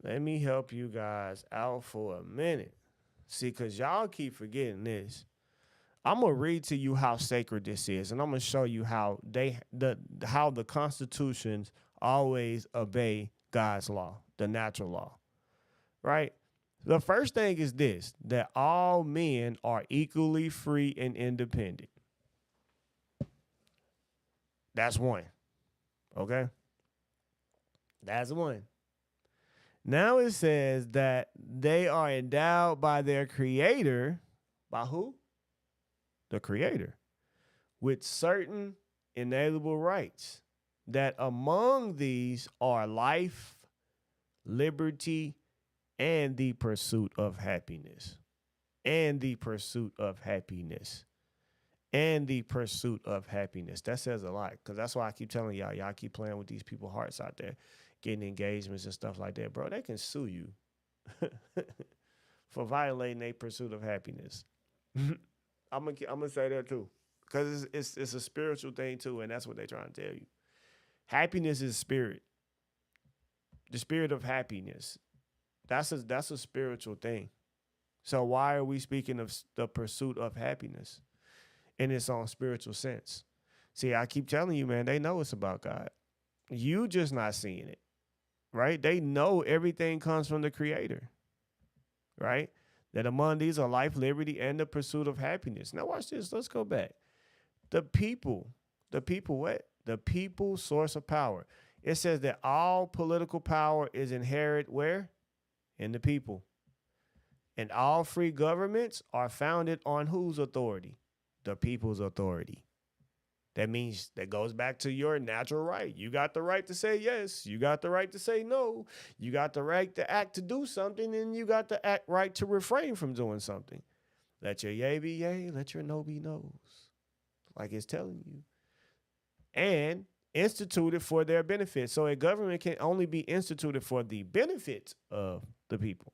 Let me help you guys out for a minute. See, because y'all keep forgetting this. I'm gonna read to you how sacred this is, and I'm gonna show you how how the constitutions always obey God's law, the natural law. Right? The first thing is this, that all men are equally free and independent. That's one. Okay? That's one. Now it says that they are endowed by their creator. By who? The creator. With certain inalienable rights. That among these are life, liberty, and the pursuit of happiness. And the pursuit of happiness. And the pursuit of happiness. That says a lot. Because that's why I keep telling y'all, y'all keep playing with these people's hearts out there, getting engagements and stuff like that. Bro, they can sue you for violating their pursuit of happiness. I'm gonna say that too. Because it's a spiritual thing too, and that's what they're trying to tell you. Happiness is spirit. The spirit of happiness. That's a spiritual thing. So why are we speaking of the pursuit of happiness in its own spiritual sense? See, I keep telling you, man, they know it's about God. You just not seeing it, right? They know everything comes from the creator, right? That among these are life, liberty, and the pursuit of happiness. Now watch this. Let's go back. The people what? The people source of power. It says that all political power is inherent where? In the people. And all free governments are founded on whose authority? The people's authority. That means that goes back to your natural right. You got the right to say yes. You got the right to say no. You got the right to act to do something, and you got the right to refrain from doing something. Let your yea be yea, let your no be no's. Like it's telling you. And instituted for their benefit. So a government can only be instituted for the benefit of the people.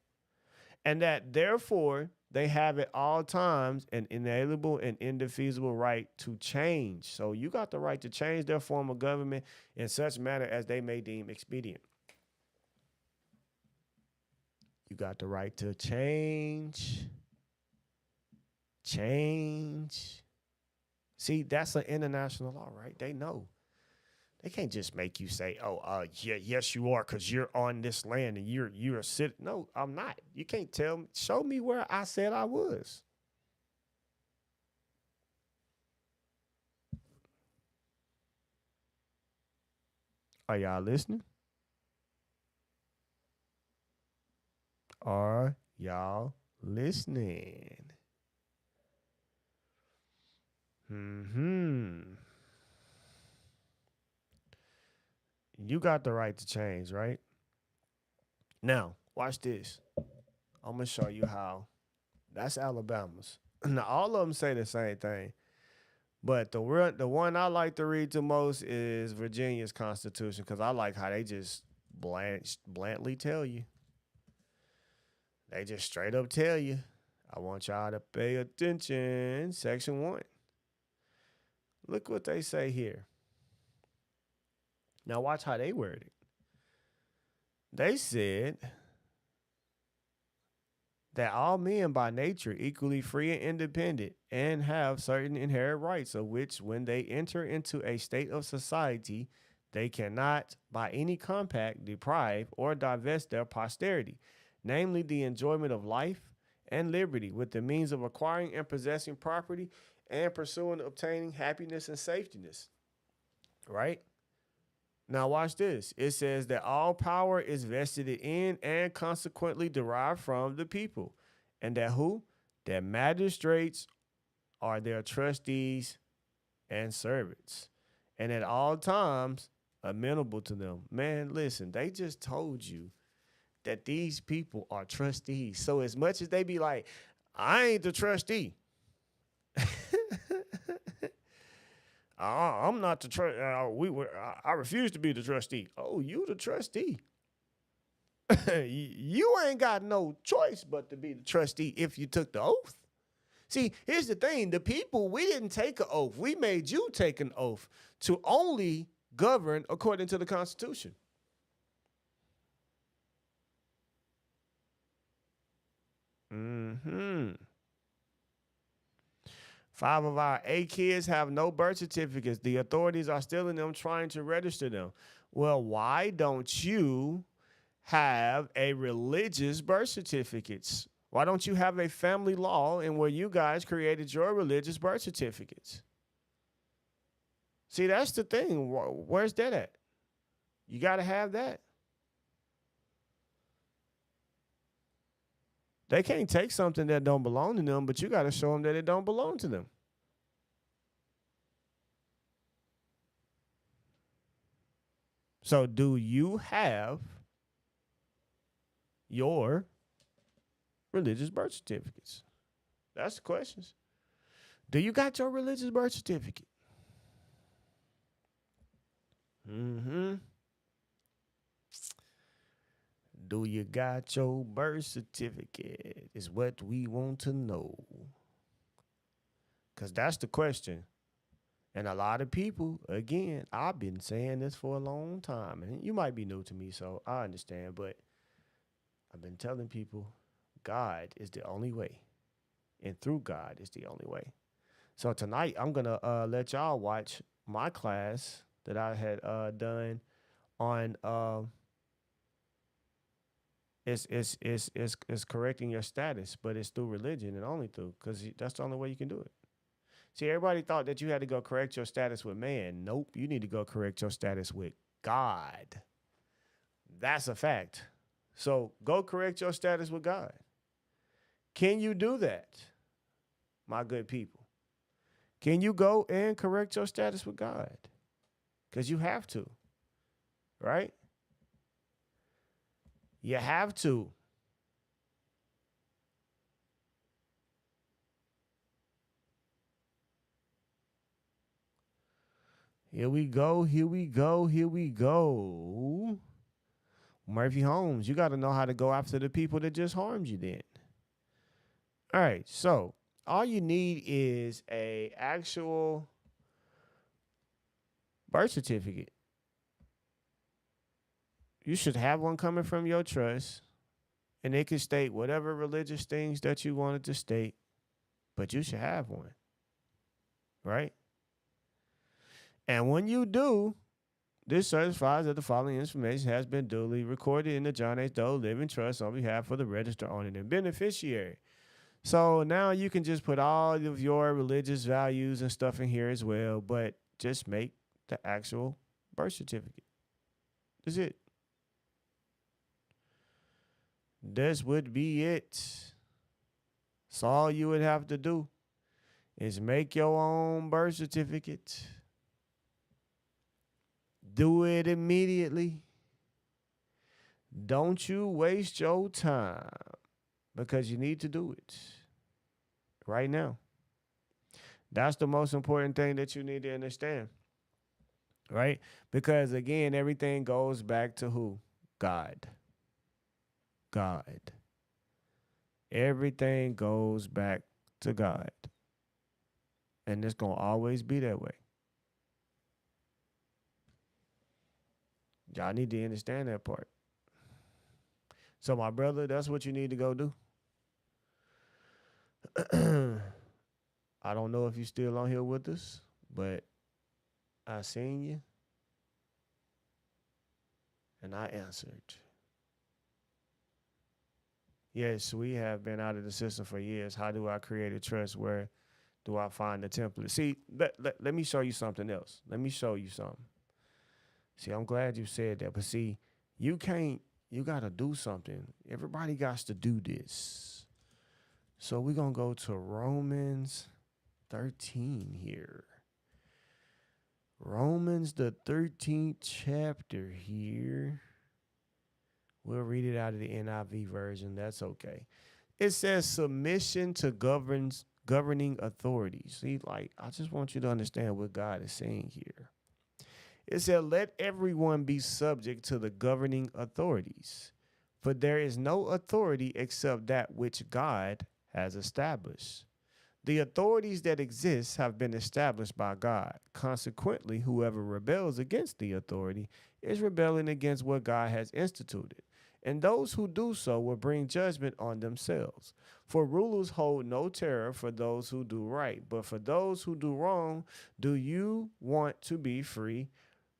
And that therefore they have at all times an inalienable and indefeasible right to change. So you got the right to change their form of government in such manner as they may deem expedient. You got the right to change. See, that's an international law, right? They know. They can't just make you say, yeah, yes, you are, because you're on this land and you're a citizen. No, I'm not. You can't tell me. Show me where I said I was. Are y'all listening? Are y'all listening? You got the right to change, right? Now, watch this. I'm going to show you how. That's Alabama's. Now, all of them say the same thing. But the one I like to read the most is Virginia's Constitution, because I like how they just bluntly tell you. They just straight up tell you, I want y'all to pay attention. Section 1. Look what they say here. Now watch how they word it. They said that all men by nature equally free and independent and have certain inherent rights of which when they enter into a state of society, they cannot by any compact deprive or divest their posterity, namely the enjoyment of life and liberty with the means of acquiring and possessing property and pursuing obtaining happiness and safetyness. Right? Now watch this. It says that all power is vested in and consequently derived from the people. And that who? That magistrates are their trustees and servants. And at all times amenable to them. Man, listen, they just told you that these people are trustees. So as much as they be like, I ain't the trustee. I'm not the trustee. I refuse to be the trustee. Oh, you the trustee. You ain't got no choice but to be the trustee if you took the oath. See, here's the thing. The people, we didn't take an oath. We made you take an oath to only govern according to the Constitution. Mm-hmm. 5 of our 8 kids have no birth certificates. The authorities are stealing them, trying to register them. Well, why don't you have a religious birth certificates? Why don't you have a family law in where you guys created your religious birth certificates? See, that's the thing. Where's that at? You got to have that. They can't take something that don't belong to them, but you got to show them that it don't belong to them. So do you have your religious birth certificates? That's the questions. Do you got your religious birth certificate? Mm-hmm. Do you got your birth certificate? Is what we want to know. Because that's the question. And a lot of people, again, I've been saying this for a long time. And you might be new to me, so I understand. But I've been telling people God is the only way. And through God is the only way. So tonight, I'm going to let y'all watch my class that I had done on... It's correcting your status, but it's through religion and only through, because that's the only way you can do it. See, everybody thought that you had to go correct your status with man. Nope, you need to go correct your status with God. That's a fact. So go correct your status with God. Can you do that, my good people? Can you go and correct your status with God? Because you have to, right? You have to. Here we go, here we go, here we go. Murphy Holmes, you got to know how to go after the people that just harmed you then. All right, so all you need is a actual birth certificate. You should have one coming from your trust, and it can state whatever religious things that you wanted to state, but you should have one, right? And when you do, this certifies that the following information has been duly recorded in the John H. Doe Living Trust on behalf of the registered owner and beneficiary. So now you can just put all of your religious values and stuff in here as well, but just make the actual birth certificate. That's it. This would be it. So all you would have to do is make your own birth certificate. Do it immediately. Don't you waste your time, because you need to do it right now. That's the most important thing that you need to understand, right? Because again, everything goes back to who? God. God. Everything goes back to God. And it's going to always be that way. Y'all need to understand that part. So, my brother, that's what you need to go do. I don't know if you're still on here with us, but I seen you. And I answered. Yes, we have been out of the system for years. How do I create a trust? Where do I find the template? See, let me show you something else. Let me show you something. See, I'm glad you said that. But see, you got to do something. Everybody got to do this. So we're going to go to Romans 13 here. Romans, the 13th chapter here. We'll read it out of the NIV version. That's okay. It says submission to governing authorities. See, like, I just want you to understand what God is saying here. It said, let everyone be subject to the governing authorities, For there is no authority except that which God has established. The authorities that exist have been established by God. Consequently, whoever rebels against the authority is rebelling against what God has instituted. And those who do so will bring judgment on themselves. For rulers hold no terror for those who do right, but for those who do wrong. Do you want to be free?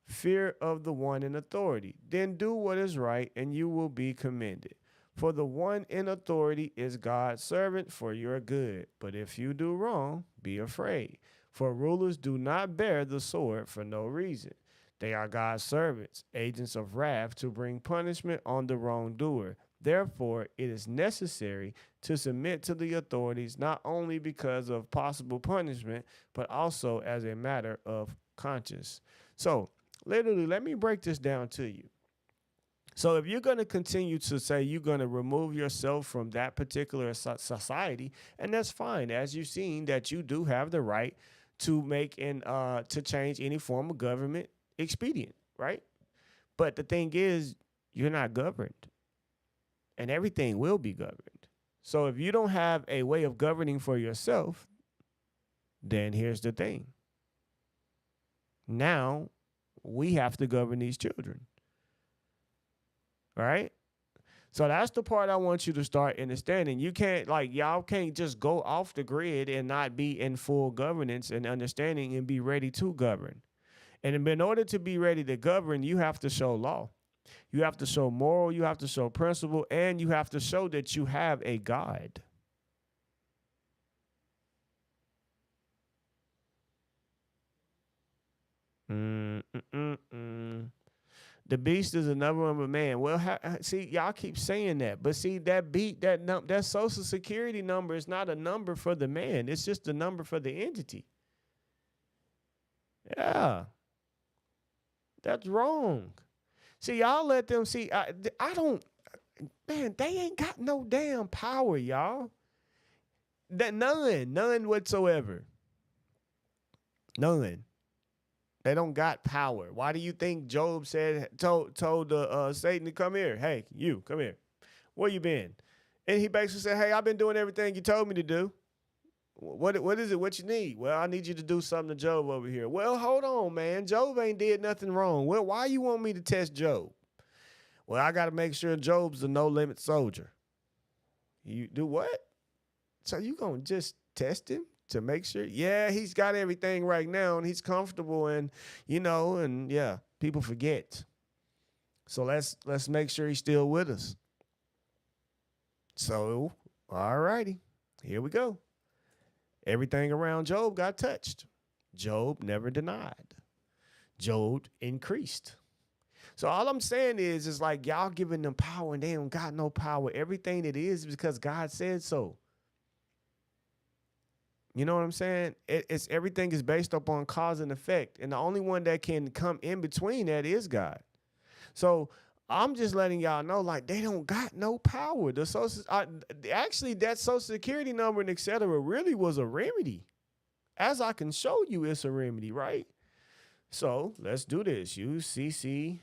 Fear of the one in authority. Then do what is right, and you will be commended. For the one in authority is God's servant for your good. But if you do wrong, be afraid. For rulers do not bear the sword for no reason. They are God's servants, agents of wrath to bring punishment on the wrongdoer. Therefore, it is necessary to submit to the authorities not only because of possible punishment, but also as a matter of conscience. So, literally, let me break this down to you. So if you're going to continue to say you're going to remove yourself from that particular society, and that's fine, as you've seen that you do have the right to make and to change any form of government expedient, right? But the thing is, you're not governed, and everything will be governed. So if you don't have a way of governing for yourself, then here's the thing. Now we have to govern these children. Right? So that's the part I want you to start understanding. You can't, y'all can't just go off the grid and not be in full governance and understanding and be ready to govern. And in order to be ready to govern, you have to show law. You have to show moral, you have to show principle, and you have to show that you have a God. The beast is a number of a man. Well, see, y'all keep saying that, but see, that Social Security number is not a number for the man. It's just a number for the entity. Yeah, that's wrong. See, y'all let them see. I don't. Man, they ain't got no damn power, y'all. None whatsoever. None. They don't got power. Why do you think Job told Satan to come here? Hey, you, come here. Where you been? And he basically said, hey, I've been doing everything you told me to do. What is it? What you need? Well, I need you to do something to Job over here. Well, hold on, man. Job ain't did nothing wrong. Well, why you want me to test Job? Well, I got to make sure Job's a no-limit soldier. You do what? So you going to just test him? To make sure, yeah, he's got everything right now and he's comfortable and, and yeah, people forget. So let's make sure he's still with us. So, all righty, here we go. Everything around Job got touched. Job never denied. Job increased. So all I'm saying is like y'all giving them power and they don't got no power. Everything it is because God said so. You know what I'm saying? It's everything is based upon cause and effect. And the only one that can come in between that is God. So I'm just letting y'all know, like, they don't got no power. Actually, that Social Security number and et cetera really was a remedy. As I can show you, it's a remedy, right? So let's do this. Use CC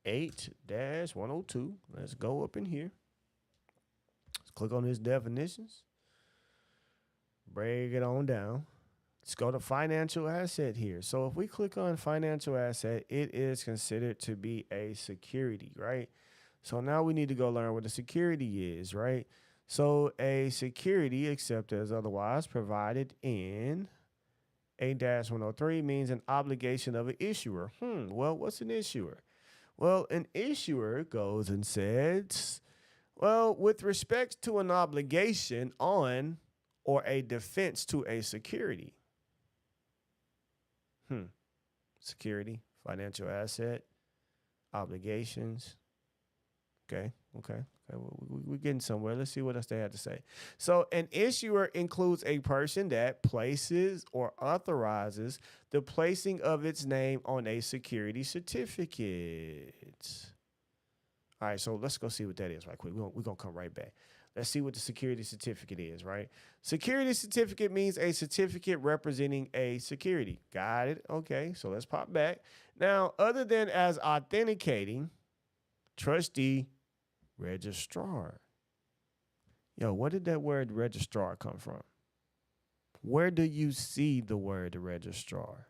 8-102. Let's go up in here. Let's click on his definitions. Break it on down. Let's go to financial asset here. So if we click on financial asset, it is considered to be a security, right? So now we need to go learn what a security is, right? So a security, except as otherwise provided in 8-103, means an obligation of an issuer. Well, what's an issuer? Well, an issuer goes and says, well, with respect to an obligation on or a defense to a security. Security, financial asset, obligations. Okay. We're getting somewhere. Let's see what else they have to say. So an issuer includes a person that places or authorizes the placing of its name on a security certificate. All right, so let's go see what that is right quick. We're going to come right back. Let's see what the security certificate is, right? Security certificate means a certificate representing a security. Got it? Okay, so let's pop back. Now, other than as authenticating, trustee Registrar. Yo, where did that word registrar come from? Where do you see the word registrar?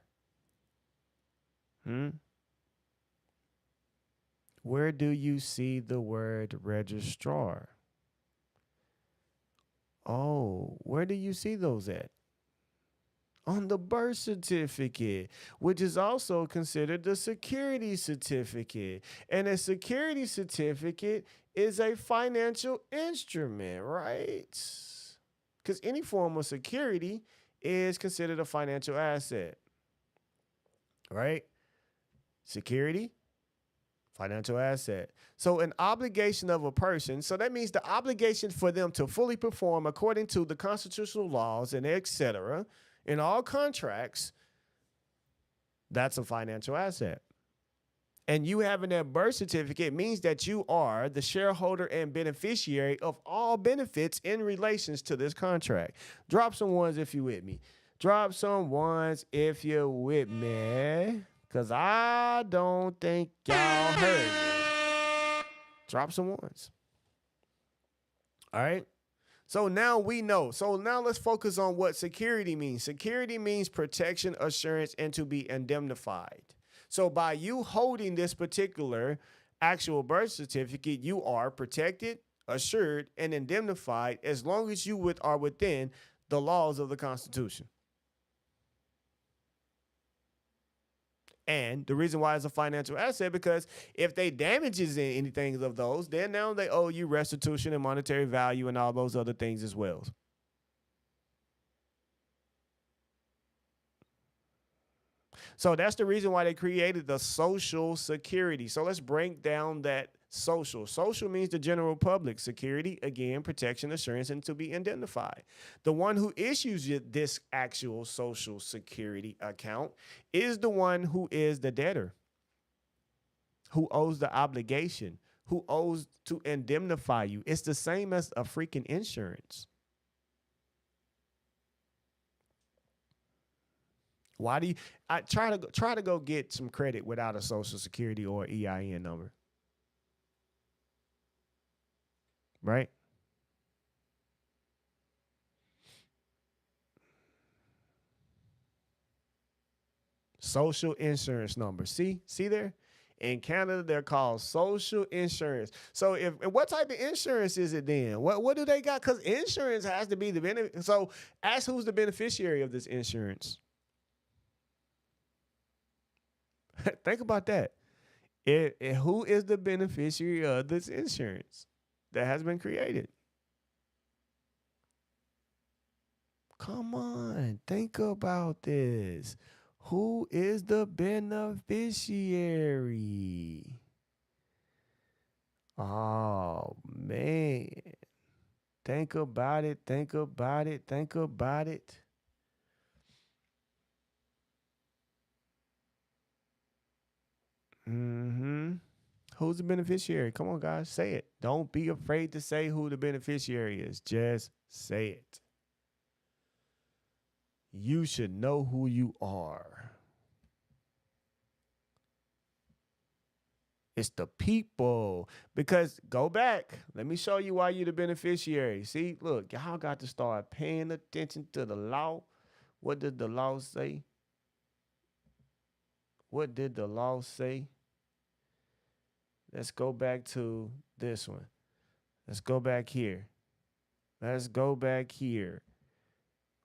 Where do you see the word registrar? Oh, where do you see those at? On the birth certificate, which is also considered the security certificate. And a security certificate is a financial instrument, right? Because any form of security is considered a financial asset, right? Security, financial asset. So an obligation of a person, so that means the obligation for them to fully perform according to the constitutional laws and etc. in all contracts, that's a financial asset. And you having that birth certificate means that you are the shareholder and beneficiary of all benefits in relations to this contract. Drop some ones if you with me. Drop some ones if you're with me. Because I don't think y'all heard me. Drop some ones. All right. So now we know. So now let's focus on what security means. Security means protection, assurance, and to be indemnified. So by you holding this particular actual birth certificate, you are protected, assured, and indemnified as long as you are within the laws of the Constitution. And the reason why it's a financial asset, because if they damages in anything of those, then now they owe you restitution and monetary value and all those other things as well. So that's the reason why they created the Social Security. So let's break down that social. Social means the general public. Security, again, protection, assurance, and to be indemnified. The one who issues this actual Social Security account is the one who is the debtor, who owes the obligation, who owes to indemnify you. It's the same as a freaking insurance. Why do you try to go get some credit without a Social Security or EIN number? Right? Social insurance number. See there? In Canada, they're called social insurance. So what type of insurance is it then? What do they got? Because insurance has to be the benefit. So ask who's the beneficiary of this insurance. Think about that. Who is the beneficiary of this insurance that has been created? Come on, think about this. Who is the beneficiary? Oh, man. Think about it. Think about it. Think about it. Who's the beneficiary? Come on, guys. Say it. Don't be afraid to say who the beneficiary is. Just say it. You should know who you are. It's the people. Because go back. Let me show you why you're the beneficiary. See, look, y'all got to start paying attention to the law. What did the law say? What did the law say? Let's go back to this one. Let's go back here. Let's go back here.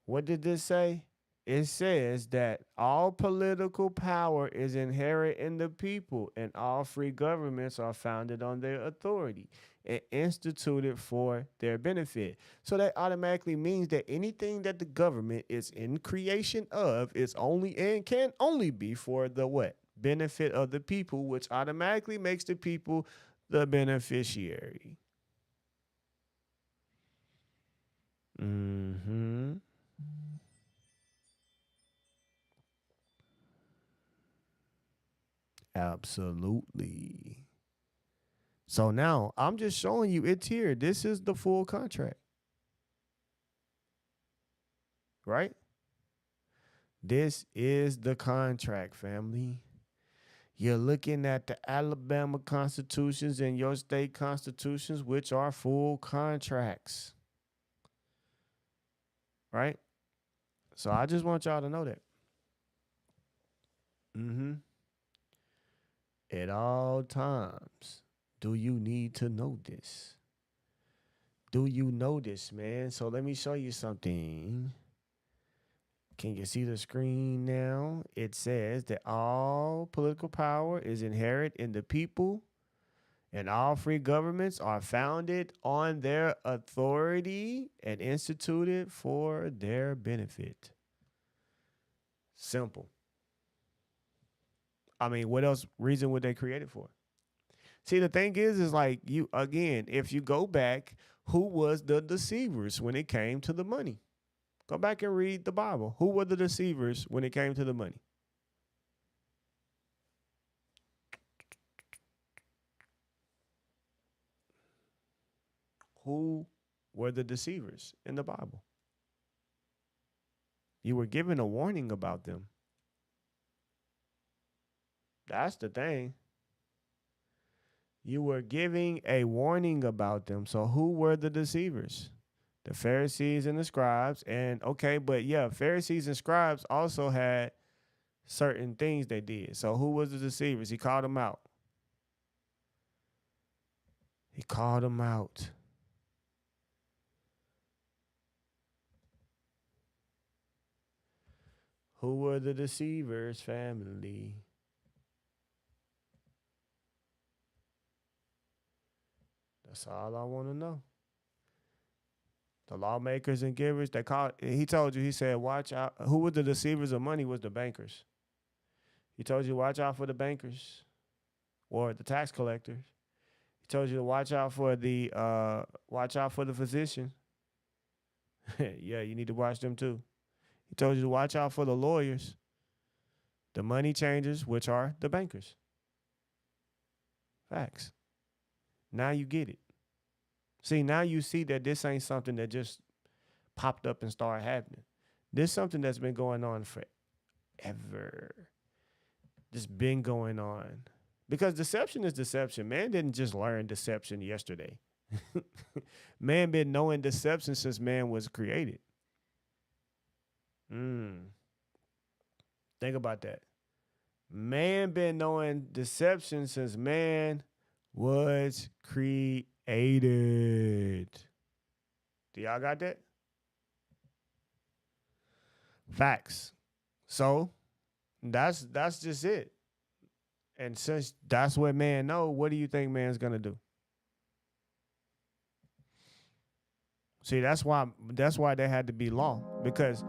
What did this say? It says that all political power is inherent in the people, and all free governments are founded on their authority and instituted for their benefit. So that automatically means that anything that the government is in creation of is only and can only be for the what? Benefit of the people, which automatically makes the people the beneficiary. Absolutely. So now I'm just showing you it's here. This is the full contract. Right? This is the contract, family. You're looking at the Alabama constitutions and your state constitutions, which are full contracts, right? So I just want y'all to know that. Mm-hmm. At all times, do you need to know this? Do you know this, man? So let me show you something. Can you see the screen now? It says that all political power is inherent in the people, and all free governments are founded on their authority and instituted for their benefit. Simple. I mean, what else reason would they create it for? See, the thing is like you again, if you go back, who was the deceivers when it came to the money? Go back and read the Bible. Who were the deceivers when it came to the money? Who were the deceivers in the Bible? You were given a warning about them. That's the thing. You were giving a warning about them. So who were the deceivers? The Pharisees and the scribes. And okay, but yeah, Pharisees and scribes also had certain things they did. So who was the deceivers? He called them out. He called them out. Who were the deceivers, family? That's all I want to know. The lawmakers and givers, they called. He told you, he said, watch out. Who were the deceivers of money was the bankers. He told you, watch out for the bankers or the tax collectors. He told you to watch out for the physician. Yeah, you need to watch them too. He told you to watch out for the lawyers, the money changers, which are the bankers. Facts. Now you get it. See, now you see that this ain't something that just popped up and started happening. This is something that's been going on forever. This been going on. Because deception is deception. Man didn't just learn deception yesterday. Man been knowing deception since man was created. Think about that. Man been knowing deception since man was created. Do y'all got that? Facts. So that's just it. And since that's what man know, what do you think man's gonna do? See, that's why there had to be law, because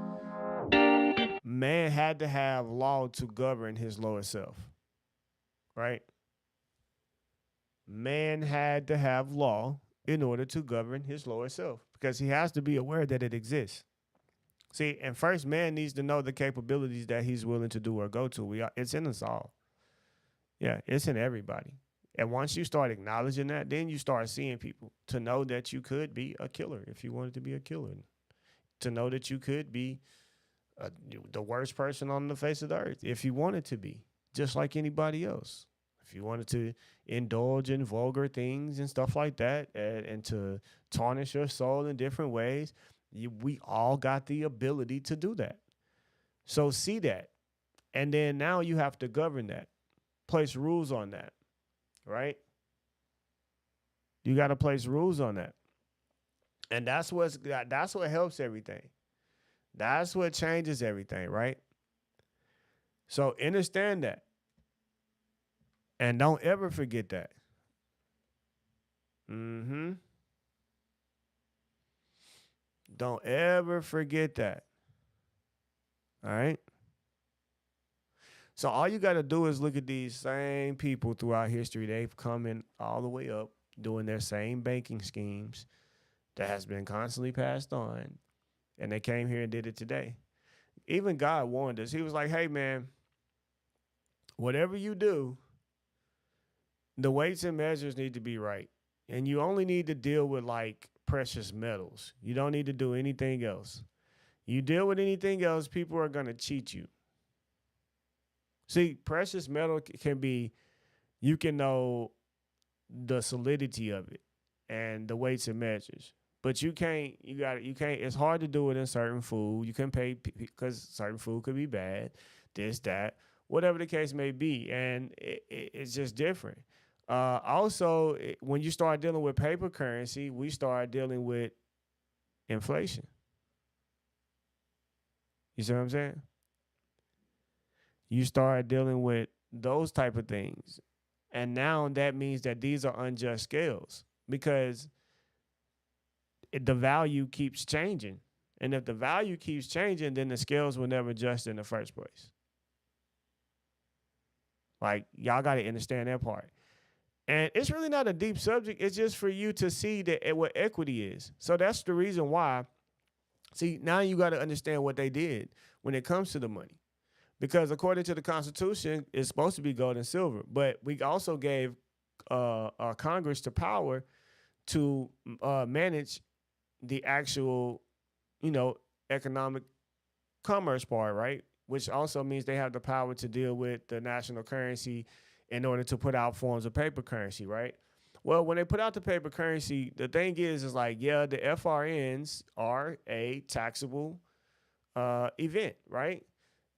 man had to have law to govern his lower self, right? Man had to have law in order to govern his lower self, because he has to be aware that it exists. See, and first man needs to know the capabilities that he's willing to do or go to. It's in us all. Yeah, it's in everybody. And once you start acknowledging that, then you start seeing people to know that you could be a killer if you wanted to be a killer. To know that you could be the worst person on the face of the earth if you wanted to be, just like anybody else. If you wanted to indulge in vulgar things and stuff like that, and to tarnish your soul in different ways, we all got the ability to do that. So see that. And then now you have to govern that, place rules on that, right? You got to place rules on that. And that's what helps everything. That's what changes everything, right? So understand that. And don't ever forget that. Don't ever forget that. All right? So all you got to do is look at these same people throughout history. They've come in all the way up doing their same banking schemes that has been constantly passed on. And they came here and did it today. Even God warned us. He was like, hey, man, whatever you do, the weights and measures need to be right. And you only need to deal with like precious metals. You don't need to do anything else. You deal with anything else, people are going to cheat you. See, precious metal can be, you can know the solidity of it and the weights and measures. But you can't, it's hard to do it in certain food. You can pay because certain food could be bad, this, that, whatever the case may be. And it's just different. Also, when you start dealing with paper currency, we start dealing with inflation. You see what I'm saying? You start dealing with those type of things. And now that means that these are unjust scales because the value keeps changing. And if the value keeps changing, then the scales will never adjust in the first place. Like, y'all got to understand that part. And it's really not a deep subject. It's just for you to see that what equity is. So that's the reason why. See, now you got to understand what they did when it comes to the money. Because according to the Constitution, it's supposed to be gold and silver. But we also gave Congress the power to manage the actual, economic commerce part, right? Which also means they have the power to deal with the national currency in order to put out forms of paper currency, right? Well, when they put out the paper currency, the thing is like, yeah, the FRNs are a taxable event, right?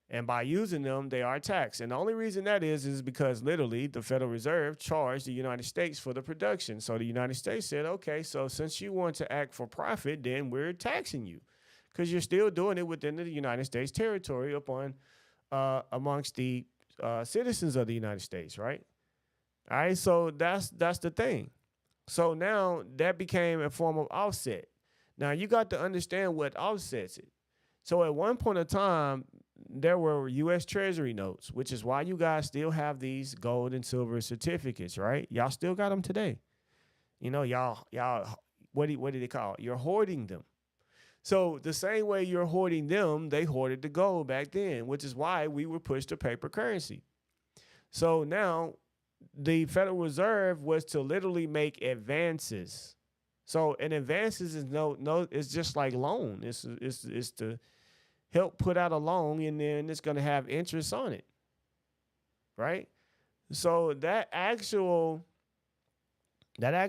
And by using them, they are taxed. And the only reason that is because literally the Federal Reserve charged the United States for the production. So the United States said, okay, so since you want to act for profit, then we're taxing you because you're still doing it within the United States territory upon amongst the citizens of the United States, right? All right, so that's the thing. So now that became a form of offset. Now you got to understand what offsets it. So at one point in time, there were U.S. Treasury notes, which is why you guys still have these gold and silver certificates, right? Y'all still got them today. Y'all, what do they call it? You're hoarding them. So the same way you're hoarding them, they hoarded the gold back then, which is why we were pushed to paper currency. So now the Federal Reserve was to literally make advances. So an advances is it's just like loan. It's to help put out a loan, and then it's going to have interest on it, right? So that actual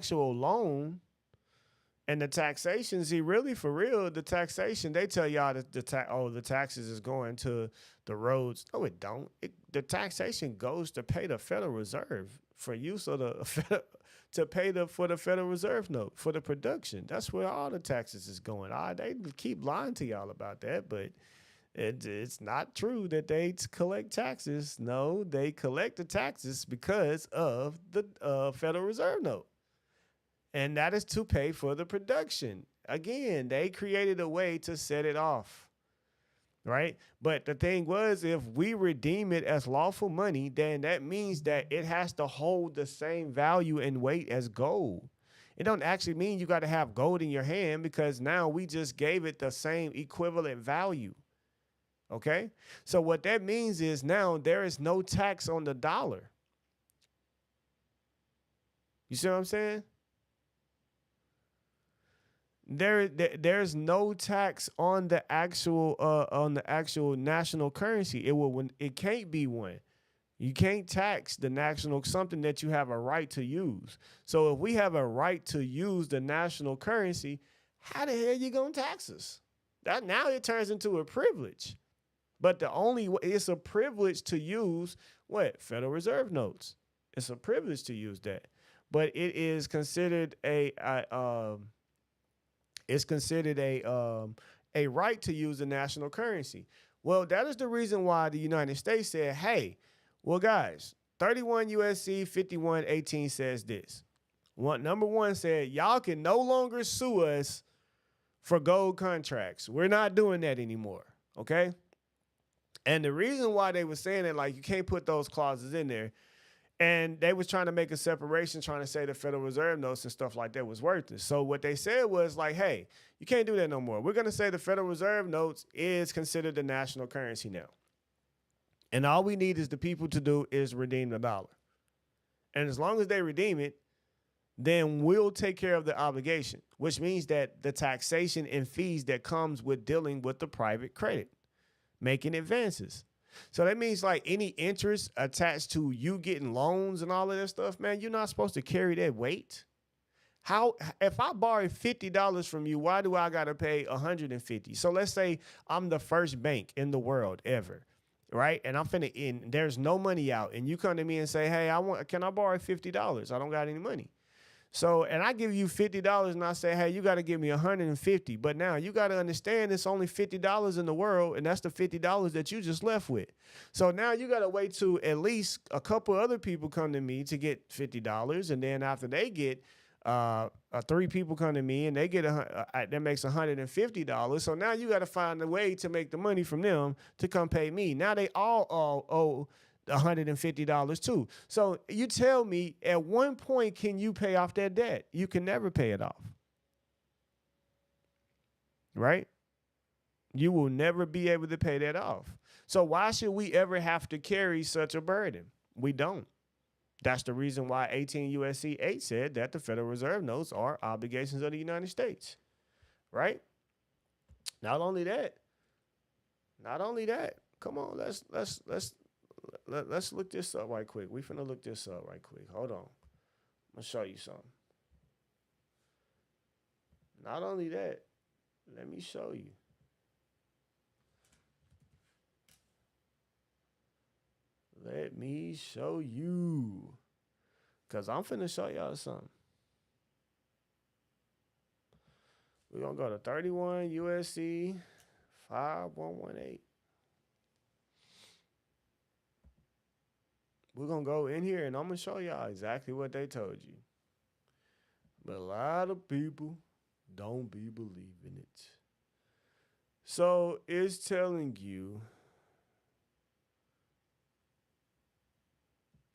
loan and the taxation, see, really for real, the taxation, they tell y'all that the taxes is going to the roads. No, it don't. The taxation goes to pay the Federal Reserve for use of to pay for the Federal Reserve note for the production. That's where all the taxes is going. They keep lying to y'all about that, but it's not true that they collect taxes. No, they collect the taxes because of the Federal Reserve note. And that is to pay for the production. Again, they created a way to set it off, right? But the thing was, if we redeem it as lawful money, then that means that it has to hold the same value and weight as gold. It don't actually mean you got to have gold in your hand because now we just gave it the same equivalent value. Okay? So what that means is now there is no tax on the dollar. You see what I'm saying? There's no tax on the actual national currency. It can't be one. You can't tax the national, something that you have a right to use. So if we have a right to use the national currency, how the hell you gonna tax us? That now it turns into a privilege. But it's a privilege to use what? Federal Reserve notes. It's a privilege to use that. But it is considered a right to use the national currency. Well, that is the reason why the United States said, hey, well, guys, 31 USC 5118 says this. Number one said, y'all can no longer sue us for gold contracts. We're not doing that anymore, okay? And the reason why they were saying it, like, you can't put those clauses in there, and they was trying to make a separation, trying to say the Federal Reserve notes and stuff like that was worthless. So what they said was like, hey, you can't do that no more. We're going to say the Federal Reserve notes is considered the national currency now. And all we need is the people to do is redeem the dollar. And as long as they redeem it, then we'll take care of the obligation, which means that the taxation and fees that comes with dealing with the private credit, making advances. So that means like any interest attached to you getting loans and all of that stuff, man, you're not supposed to carry that weight. How if I borrow $50 from you, why do I gotta pay 150? So let's say I'm the first bank in the world ever, right? And I'm finna in, there's no money out, and you come to me and say, hey, can I borrow $50? I don't got any money. So, and I give you $50 and I say, hey, you got to give me 150. But now you got to understand it's only $50 in the world, and that's the $50 that you just left with. So now you got to wait till at least a couple other people come to me to get $50. And then after they get 3 people come to me and they get that makes $150. So now you got to find a way to make the money from them to come pay me. Now they all owe $150 too. So you tell me, at one point, can you pay off that debt? You can never pay it off. Right? You will never be able to pay that off. So why should we ever have to carry such a burden? We don't. That's the reason why 18 U.S.C. 8 said that the Federal Reserve notes are obligations of the United States. Right? Not only that. Come on, let's look this up right quick. We finna look this up right quick. Hold on. I'm gonna show you something. Not only that, let me show you. Let me show you. Because I'm finna show y'all something. We're gonna go to 31 USC 5118. We're going to go in here and I'm going to show y'all exactly what they told you. But a lot of people don't be believing it. So it's telling you,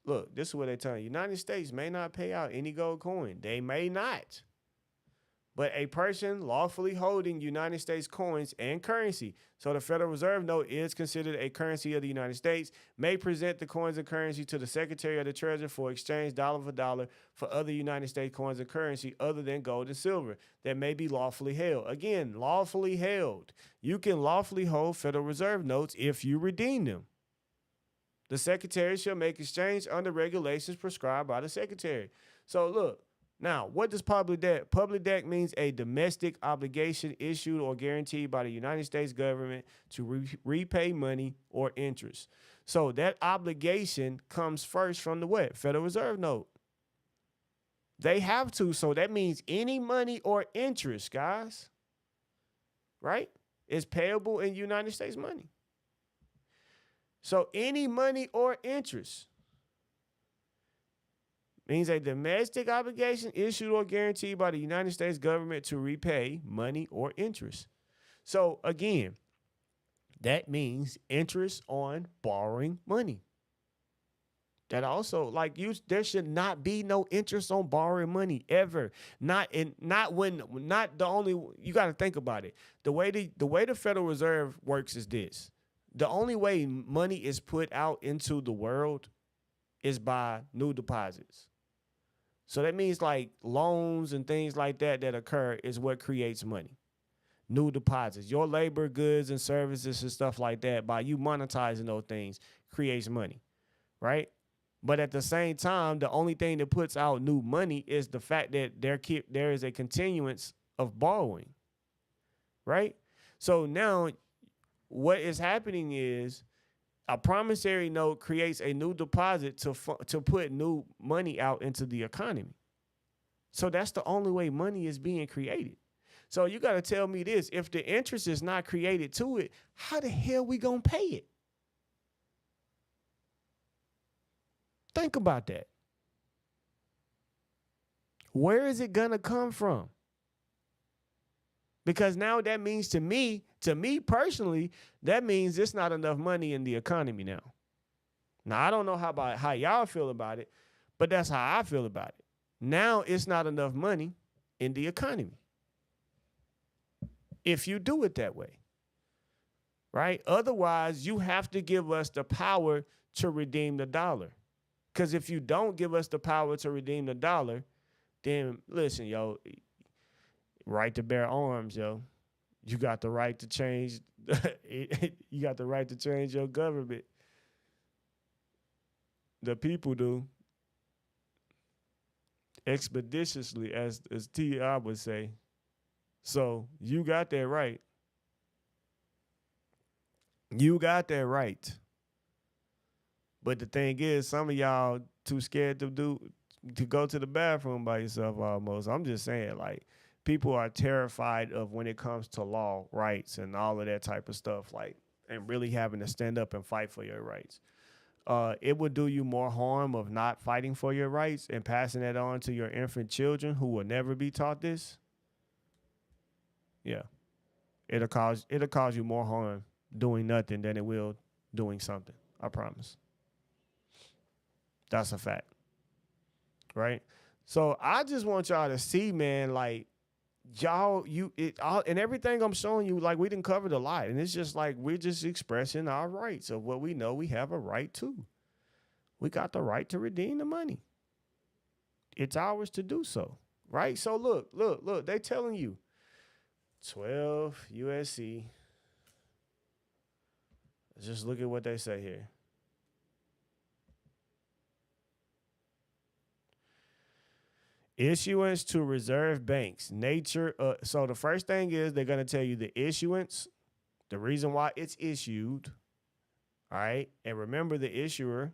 look, this is what they're telling you. United States may not pay out any gold coin. They may not. But a person lawfully holding United States coins and currency, so the Federal Reserve note is considered a currency of the United States, may present the coins and currency to the Secretary of the Treasury for exchange dollar for dollar for other United States coins and currency other than gold and silver that may be lawfully held. Again, lawfully held. You can lawfully hold Federal Reserve notes if you redeem them. The Secretary shall make exchange under regulations prescribed by the Secretary. So look. Now, what does public debt? Public debt means a domestic obligation issued or guaranteed by the United States government to repay money or interest. So that obligation comes first from the what? Federal Reserve note. They have to. So that means any money or interest, guys, right, is payable in United States money. So any money or interest means a domestic obligation issued or guaranteed by the United States government to repay money or interest. So again, that means interest on borrowing money. That also, like, there should not be no interest on borrowing money ever. You got to think about it. The way the Federal Reserve works is this. The only way money is put out into the world is by new deposits. So that means like loans and things like that occur is what creates money. New deposits, your labor, goods, and services and stuff like that, by you monetizing those things, creates money, right? But at the same time, the only thing that puts out new money is the fact that there is a continuance of borrowing, right? So now what is happening is a promissory note creates a new deposit to put new money out into the economy. So that's the only way money is being created. So you got to tell me this. If the interest is not created to it, how the hell we going to pay it? Think about that. Where is it going to come from? Because now that means to me personally, that means it's not enough money in the economy now. Now, I don't know how y'all feel about it, but that's how I feel about it. Now it's not enough money in the economy if you do it that way, right? Otherwise, you have to give us the power to redeem the dollar. Because if you don't give us the power to redeem the dollar, then listen, yo, right to bear arms, yo. You got the right to change You got the right to change your government. The people do expeditiously, as T.I. would say. So you got that right. You got that right. But the thing is, some of y'all too scared to go to the bathroom by yourself almost. I'm just saying, like, people are terrified of when it comes to law, rights, and all of that type of stuff, like, and really having to stand up and fight for your rights. It would do you more harm of not fighting for your rights and passing that on to your infant children who will never be taught this. Yeah. It'll cause you more harm doing nothing than it will doing something. I promise. That's a fact. Right? So I just want y'all to see, man, like, y'all, and everything I'm showing you, like, we didn't cover a lot. And it's just like we're just expressing our rights of what we know we have a right to. We got the right to redeem the money. It's ours to do so. Right? So look, they telling you 12 USC. Just look at what they say here. Issuance to reserve banks. Nature. So the first thing is they're going to tell you the issuance, the reason why it's issued. All right. And remember the issuer.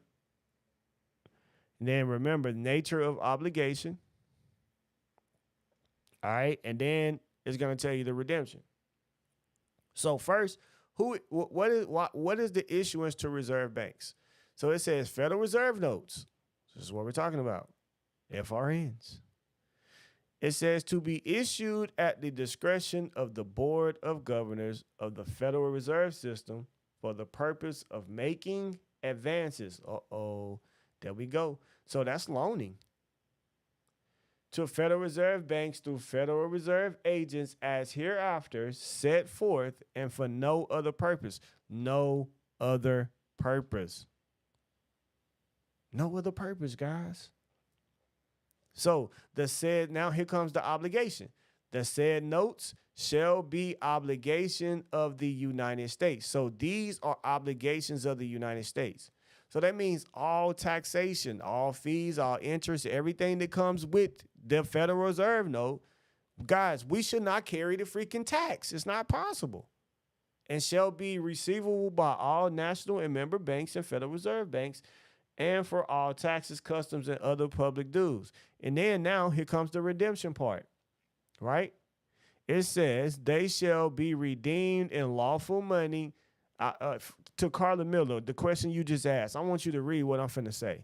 And then remember nature of obligation. All right. And then it's going to tell you the redemption. So first, what is the issuance to reserve banks? So it says Federal Reserve notes. This is what we're talking about. FRNs. It says to be issued at the discretion of the Board of Governors of the Federal Reserve System for the purpose of making advances. There we go. So that's loaning to Federal Reserve banks through Federal Reserve agents as hereafter set forth and for no other purpose. No other purpose. No other purpose, guys. So now here comes the obligation. The said notes shall be obligation of the United States. So these are obligations of the United States. So that means all taxation, all fees, all interest, everything that comes with the Federal Reserve note, guys, we should not carry the freaking tax. It's not possible. And shall be receivable by all national and member banks and Federal Reserve banks, and for all taxes, customs, and other public dues. And then now here comes the redemption part, right? It says they shall be redeemed in lawful money. To Carla Miller, the question you just asked, I want you to read what I'm finna say.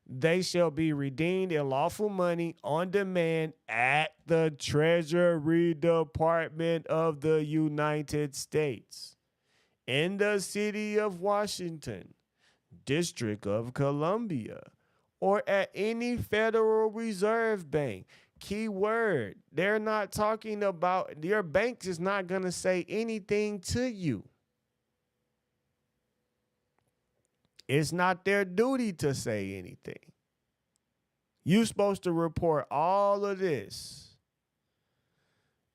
They shall be redeemed in lawful money on demand at the Treasury Department of the United States in the city of Washington, District of Columbia, or at any Federal Reserve bank. Key word, they're not talking about, your bank is not going to say anything to you. It's not their duty to say anything. You're supposed to report all of this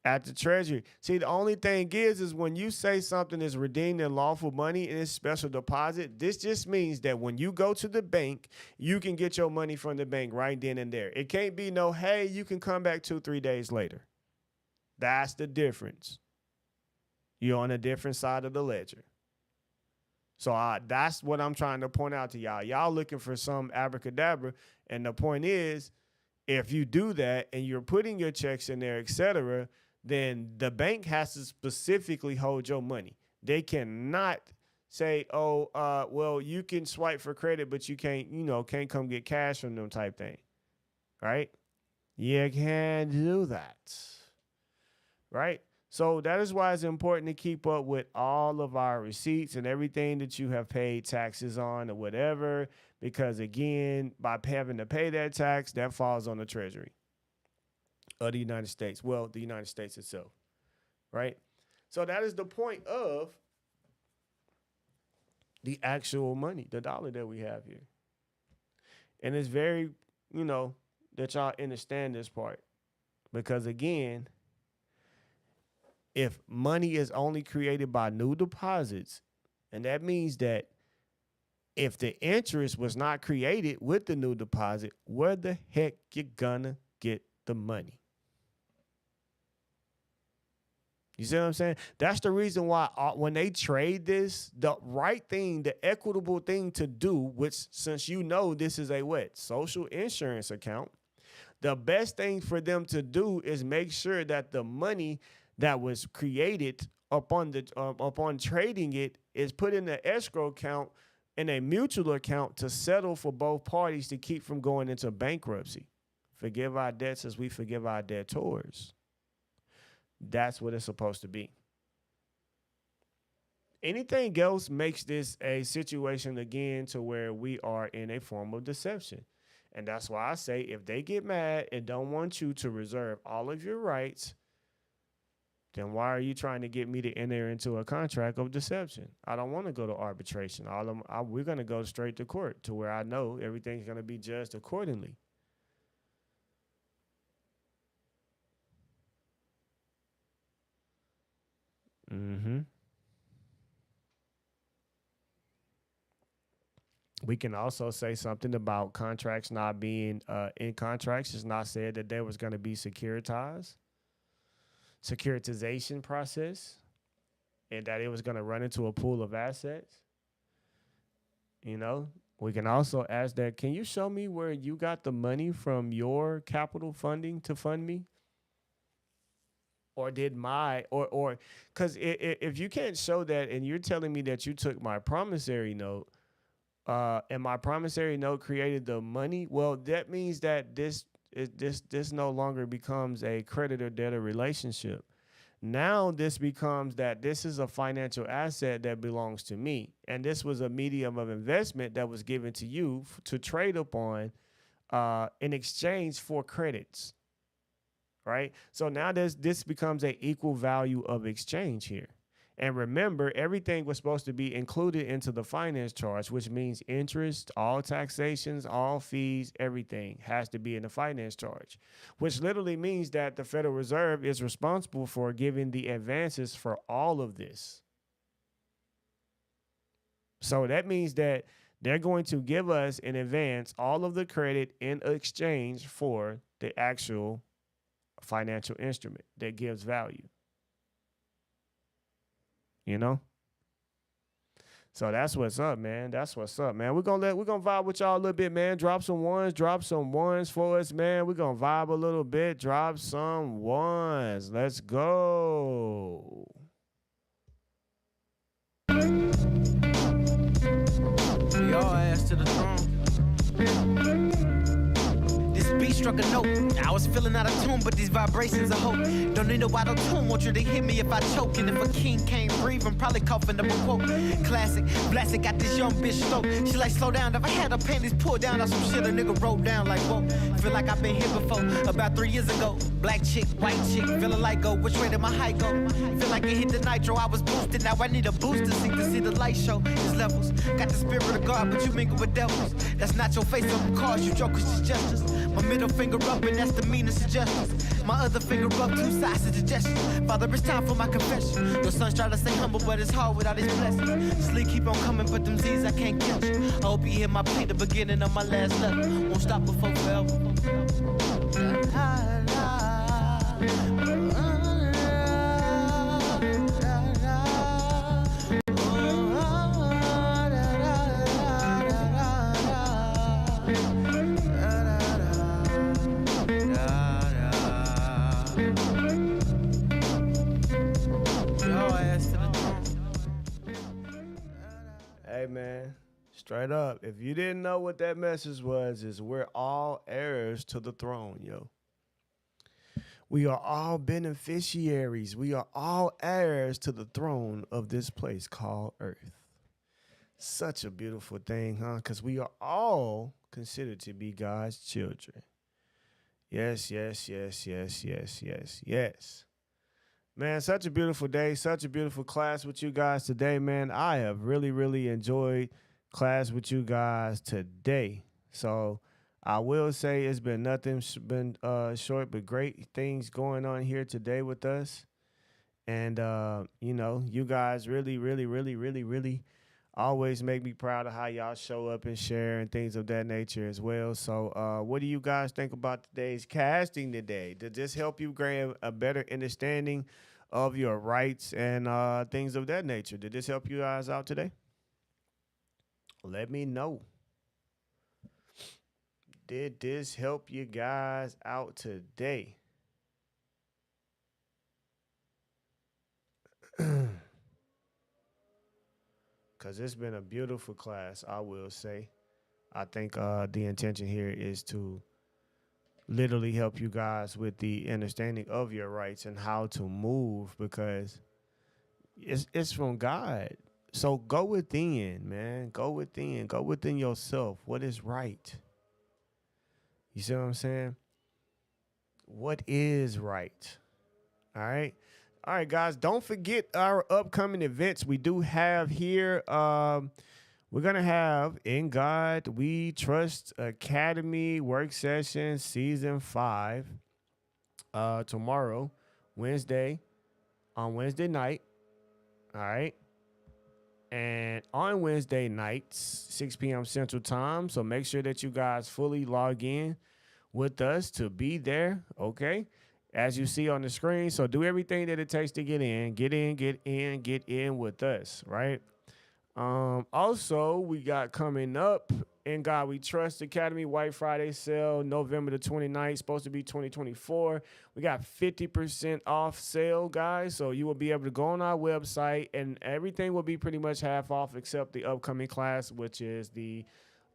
at the Treasury. See, the only thing is when you say something is redeemed in lawful money and it's special deposit, this just means that when you go to the bank, you can get your money from the bank right then and there. It can't be no, hey, you can come back 2-3 days later. That's the difference. You're on a different side of the ledger. So that's what I'm trying to point out to y'all. Y'all looking for some abracadabra. And the point is, if you do that and you're putting your checks in there, et cetera, then the bank has to specifically hold your money. They cannot say, well, you can swipe for credit, but you can't come get cash from them type thing. Right? You can't do that. Right? So that is why it's important to keep up with all of our receipts and everything that you have paid taxes on or whatever, because again, by having to pay that tax, that falls on the Treasury of the United States. Well, the United States itself, right? So that is the point of the actual money, the dollar that we have here. And it's very, that y'all understand this part, because again, if money is only created by new deposits, and that means that if the interest was not created with the new deposit, where the heck you gonna get the money? You see what I'm saying? That's the reason why when they trade this, the right thing, the equitable thing to do, which since you know this is a what? Social insurance account, the best thing for them to do is make sure that the money that was created upon trading it is put in the escrow account in a mutual account to settle for both parties to keep from going into bankruptcy. Forgive our debts as we forgive our debtors. That's what it's supposed to be. Anything else makes this a situation again to where we are in a form of deception. And that's why I say if they get mad and don't want you to reserve all of your rights, then why are you trying to get me to enter into a contract of deception? I don't want to go to arbitration. We're going to go straight to court to where I know everything's going to be judged accordingly. We can also say something about contracts not being in contracts. It's not said that there was going to be securitization process, and that it was going to run into a pool of assets. You know, we can also ask that, can you show me where you got the money from your capital funding to fund me? Or did because if you can't show that and you're telling me that you took my promissory note, and my promissory note created the money, well, that means that this no longer becomes a creditor-debtor relationship. Now this becomes that this is a financial asset that belongs to me, and this was a medium of investment that was given to you to trade upon in exchange for credits. Right? So now this becomes an equal value of exchange here. And remember, everything was supposed to be included into the finance charge, which means interest, all taxations, all fees, everything has to be in the finance charge, which literally means that the Federal Reserve is responsible for giving the advances for all of this. So that means that they're going to give us in advance all of the credit in exchange for the actual financial instrument that gives value. You know? So that's what's up, man. That's what's up, man. We're gonna vibe with y'all a little bit, man. Drop some ones for us, man. We're gonna vibe a little bit. Drop some ones. Let's go. Y'all ass to the throne. This beat struck a note. I was feeling out of tune, but these vibrations of hope. Don't need no auto tune. Want you to hear me if I choke. And if a king can't breathe, I'm probably coughing up a quote. Classic, blasted, got this young bitch stoked. She like, slow down. If I had her panties pulled down on some shit, a nigga wrote down like, whoa. Feel like I've been here before, about 3 years ago. Black chick, white chick, feeling like go. Which way did my height go? Feel like it hit the nitro. I was boosted, now I need a booster seat to see the light show. There's levels. Got the spirit of God, but you mingle with devils. That's not your face on the cars, you jokers just gestures. My middle finger up, and that's the meanest suggestions. My other finger up, two sides of the gestures. Father, it's time for my confession. Your son's trying to stay humble, but it's hard without his blessings. Sleep keep on coming, but them Z's I can't catch. I hope you hear my plea, the beginning of my last letter. Won't stop before forever. Hey, man, straight up, if you didn't know what that message was, is we're all heirs to the throne, yo. We are all beneficiaries. We are all heirs to the throne of this place called Earth. Such a beautiful thing, huh? Because we are all considered to be God's children. Yes, yes, yes, yes, yes, yes, yes. Man, such a beautiful day, such a beautiful class with you guys today, man. I have really, really enjoyed class with you guys today. So I will say it's been nothing short but great things going on here today with us. And you know, you guys really, really, really, really, really always make me proud of how y'all show up and share and things of that nature as well. So what do you guys think about today's casting today? Did this help you gain a better understanding of your rights and things of that nature? Did this help you guys out today? Let me know. Did this help you guys out today? Because it's been a beautiful class, I will say. I think the intention here is to literally help you guys with the understanding of your rights and how to move, because it's from God. So go within, man. Go within. Go within yourself. What is right? You see what I'm saying? What is right? All right. All right, guys. Don't forget our upcoming events we do have here. We're going to have In God We Trust Academy Work Session Season 5 tomorrow, Wednesday, on Wednesday night. All right. And on Wednesday nights, 6 p.m. Central Time. So make sure that you guys fully log in with us to be there, okay? As you see on the screen. So do everything that it takes to get in. Get in with us, right? Also, we got coming up In God We Trust Academy White Friday sale, November the 29th, supposed to be 2024. We got 50% off sale, guys. So you will be able to go on our website and everything will be pretty much half off except the upcoming class, which is the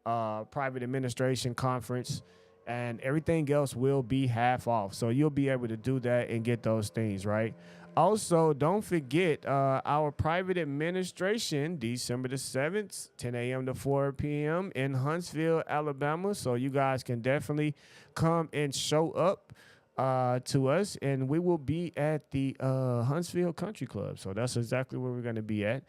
private administration conference, and everything else will be half off. So you'll be able to do that and get those things, right? Also, don't forget our private administration, December the 7th, 10 a.m. to 4 p.m. in Huntsville, Alabama. So you guys can definitely come and show up to us, and we will be at the Huntsville Country Club. So that's exactly where we're going to be at.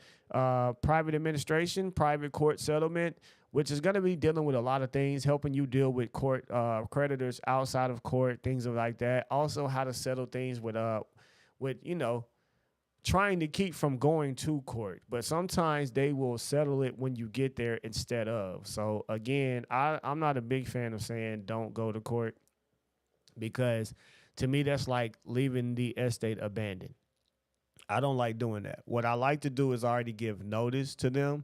Private administration, private court settlement, which is going to be dealing with a lot of things, helping you deal with court creditors outside of court, things like that. Also, how to settle things with you know, trying to keep from going to court. But sometimes they will settle it when you get there instead of. So, again, I'm not a big fan of saying don't go to court, because to me that's like leaving the estate abandoned. I don't like doing that. What I like to do is already give notice to them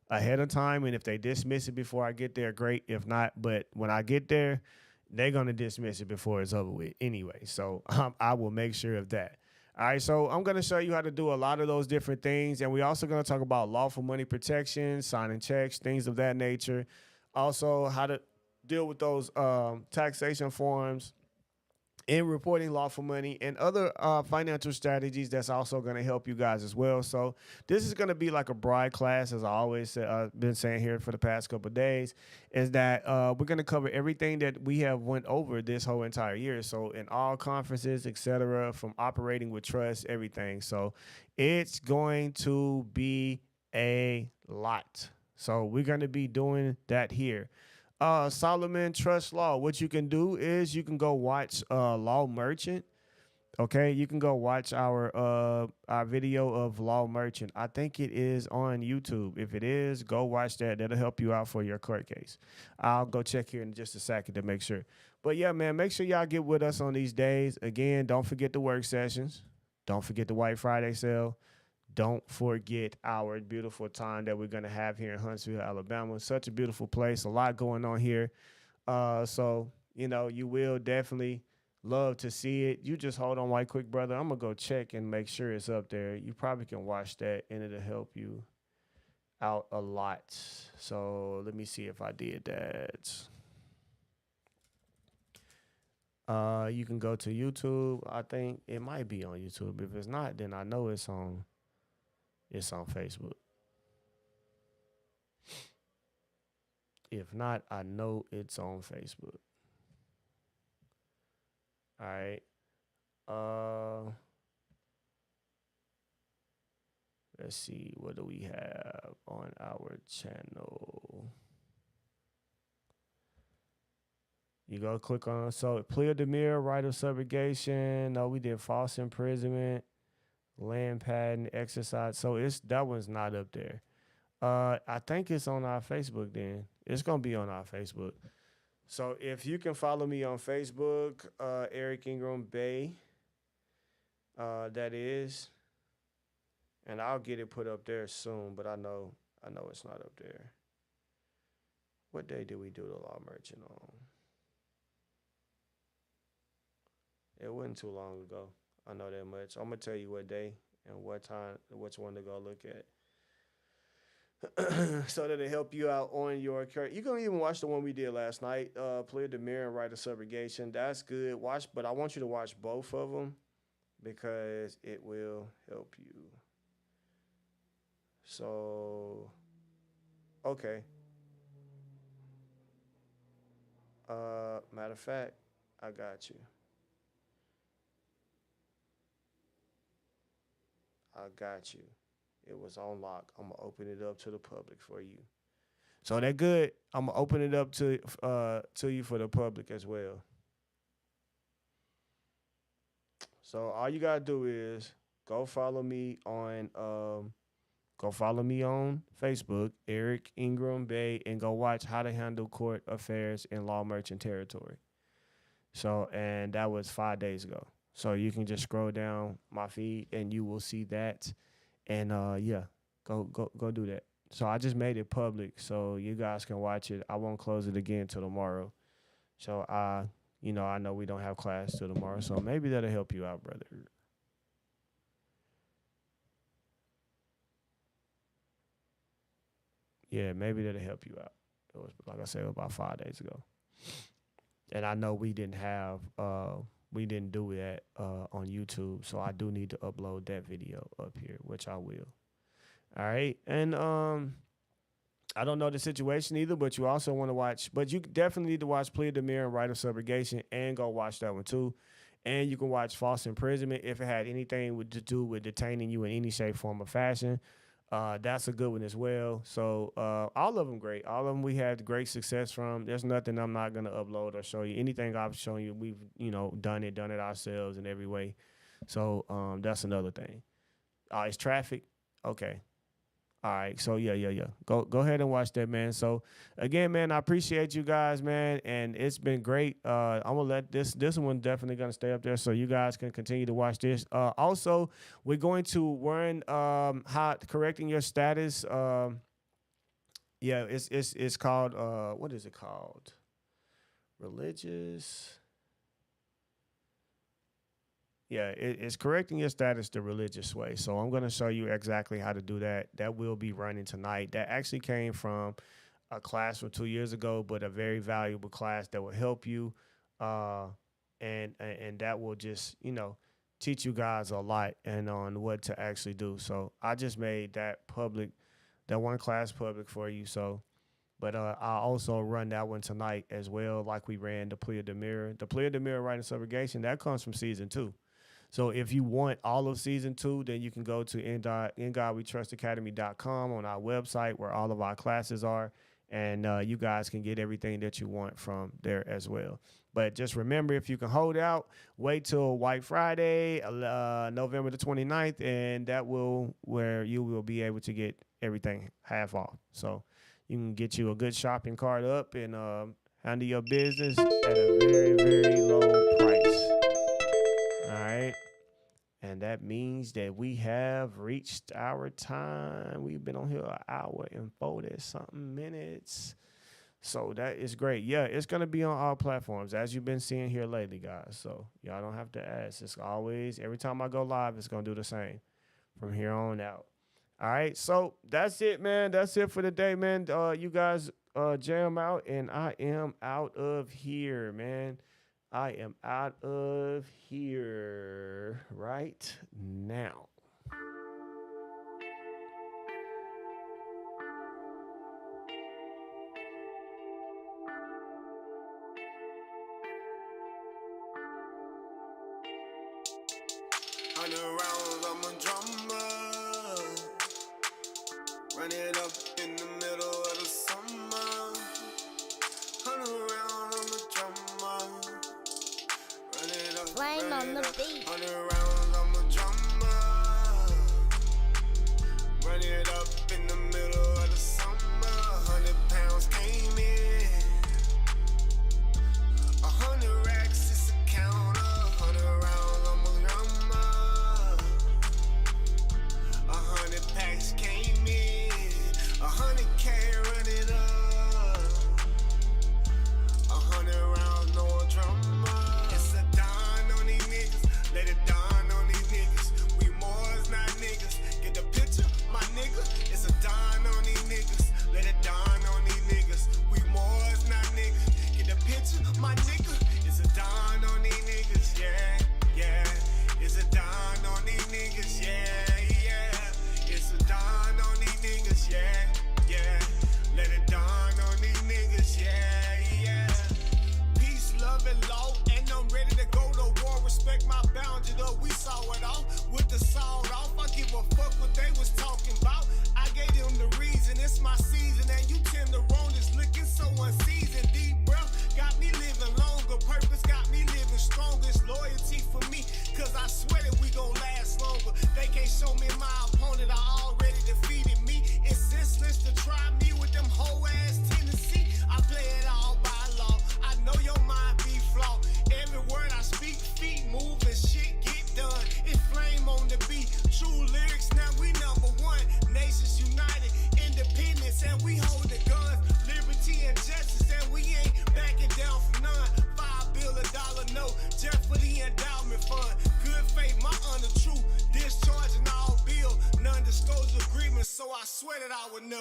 ahead of time, and if they dismiss it before I get there, great. If not, but when I get there, they're going to dismiss it before it's over with anyway. So I will make sure of that. All right, so I'm going to show you how to do a lot of those different things, and we're also going to talk about lawful money protection, signing checks, things of that nature. Also, how to deal with those taxation forms in reporting lawful money, and other financial strategies that's also going to help you guys as well. So this is going to be like a broad class, as I always been saying here for the past couple of days, is that we're going to cover everything that we have went over this whole entire year. So in all conferences, etc., from operating with trust, everything. So it's going to be a lot. So we're going to be doing that here. Solomon Trust Law. What you can do is you can go watch Law Merchant. Okay, you can go watch our video of Law Merchant. I think it is on YouTube. If it is, go watch that. That'll help you out for your court case. I'll go check here in just a second to make sure. But yeah, man, make sure y'all get with us on these days. Again, don't forget the work sessions. Don't forget the White Friday sale. Don't forget our beautiful time that we're going to have here in Huntsville, Alabama. Such a beautiful place. A lot going on here. So, you know, you will definitely love to see it. You just hold on right quick, brother. I'm going to go check and make sure it's up there. You probably can watch that, and it'll help you out a lot. So let me see if I did that. You can go to YouTube. I think it might be on YouTube. If it's not, then I know it's on Facebook. If not, I know it's on Facebook. All right. Let's see. What do we have on our channel? You go click on, so plea of demurrer, right of subrogation. No, we did false imprisonment. land padding, exercise. So that one's not up there. I think it's on our Facebook then. It's gonna be on our Facebook. So if you can follow me on Facebook, Eric Ingram Bay, that is, and I'll get it put up there soon. But I know it's not up there. What day did we do the law merchant on? It wasn't too long ago. I know that much. I'm gonna tell you what day and what time, which one to go look at. So that it help you out on your career. You can even watch the one we did last night, Plea the Mirror and Right of Subrogation. That's good. Watch, but I want you to watch both of them because it will help you. So, okay. Matter of fact, I got you. I got you. It was on lock. I'm gonna open it up to the public for you. So that good. I'm gonna open it up to you for the public as well. So all you gotta do is go follow me on Facebook, Eric Ingram Bay, and go watch How to Handle Court Affairs in Law Merchant Territory. So, and that was 5 days ago. So you can just scroll down my feed and you will see that. And yeah, go do that. So I just made it public so you guys can watch it. I won't close it again till tomorrow. So I know we don't have class till tomorrow, so maybe that'll help you out, brother. Yeah, maybe that'll help you out. It was, like I said, it was about 5 days ago. And I know we didn't do that on YouTube, so I do need to upload that video up here, which I will. All right, and I don't know the situation either, but you also want to watch, but you definitely need to watch Plea the Mirror and Right of Subrogation, and go watch that one too. And you can watch False Imprisonment if it had anything to do with detaining you in any shape, form, or fashion. That's a good one as well. So all of them great. All of them we had great success from. There's nothing I'm not gonna upload or show you. Anything I've shown you, we've done it ourselves in every way. So that's another thing. It's traffic. Okay. All right. So yeah. Go ahead and watch that, man. So again, man, I appreciate you guys, man, and it's been great. I'm gonna let this one definitely gonna stay up there so you guys can continue to watch this. Also, we're going to learn how correcting your status. It's called what is it called? Religious. Yeah, it's correcting your status the religious way. So I'm going to show you exactly how to do that. That will be running tonight. That actually came from a class from 2 years ago, but a very valuable class that will help you. And that will just, teach you guys a lot and on what to actually do. So I just made that public, that one class public for you. So, but I also run that one tonight as well, like we ran the Plea of the Mirror. The Plea of the Mirror, Right of Subrogation, that comes from season 2. So if you want all of season 2, then you can go to InGodWeTrustAcademy.com on our website where all of our classes are, and you guys can get everything that you want from there as well. But just remember, if you can hold out, wait till White Friday, November the 29th, and where you will be able to get everything half off. So you can get you a good shopping cart up and handle your business at a very, very low price. All right. And that means that we have reached our time. We've been on here an hour and 40-something minutes. So that is great. Yeah, it's going to be on all platforms, as you've been seeing here lately, guys. So y'all don't have to ask. It's always, every time I go live, it's going to do the same from here on out. All right. So that's it, man. That's it for the day, man. You guys jam out, and I am out of here, man. I am out of here right now. On the rounds, I'm a drummer. Run it up in the middle of the summer. On the round, I'm a drummer. Run it up, Playing run on it the up. beat. On the rounds, I'm a drummer.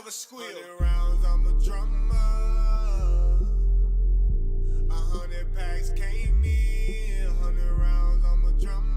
never squeal. 100 rounds, I'm a drummer. 100 packs came in. 100 rounds, I'm a drummer.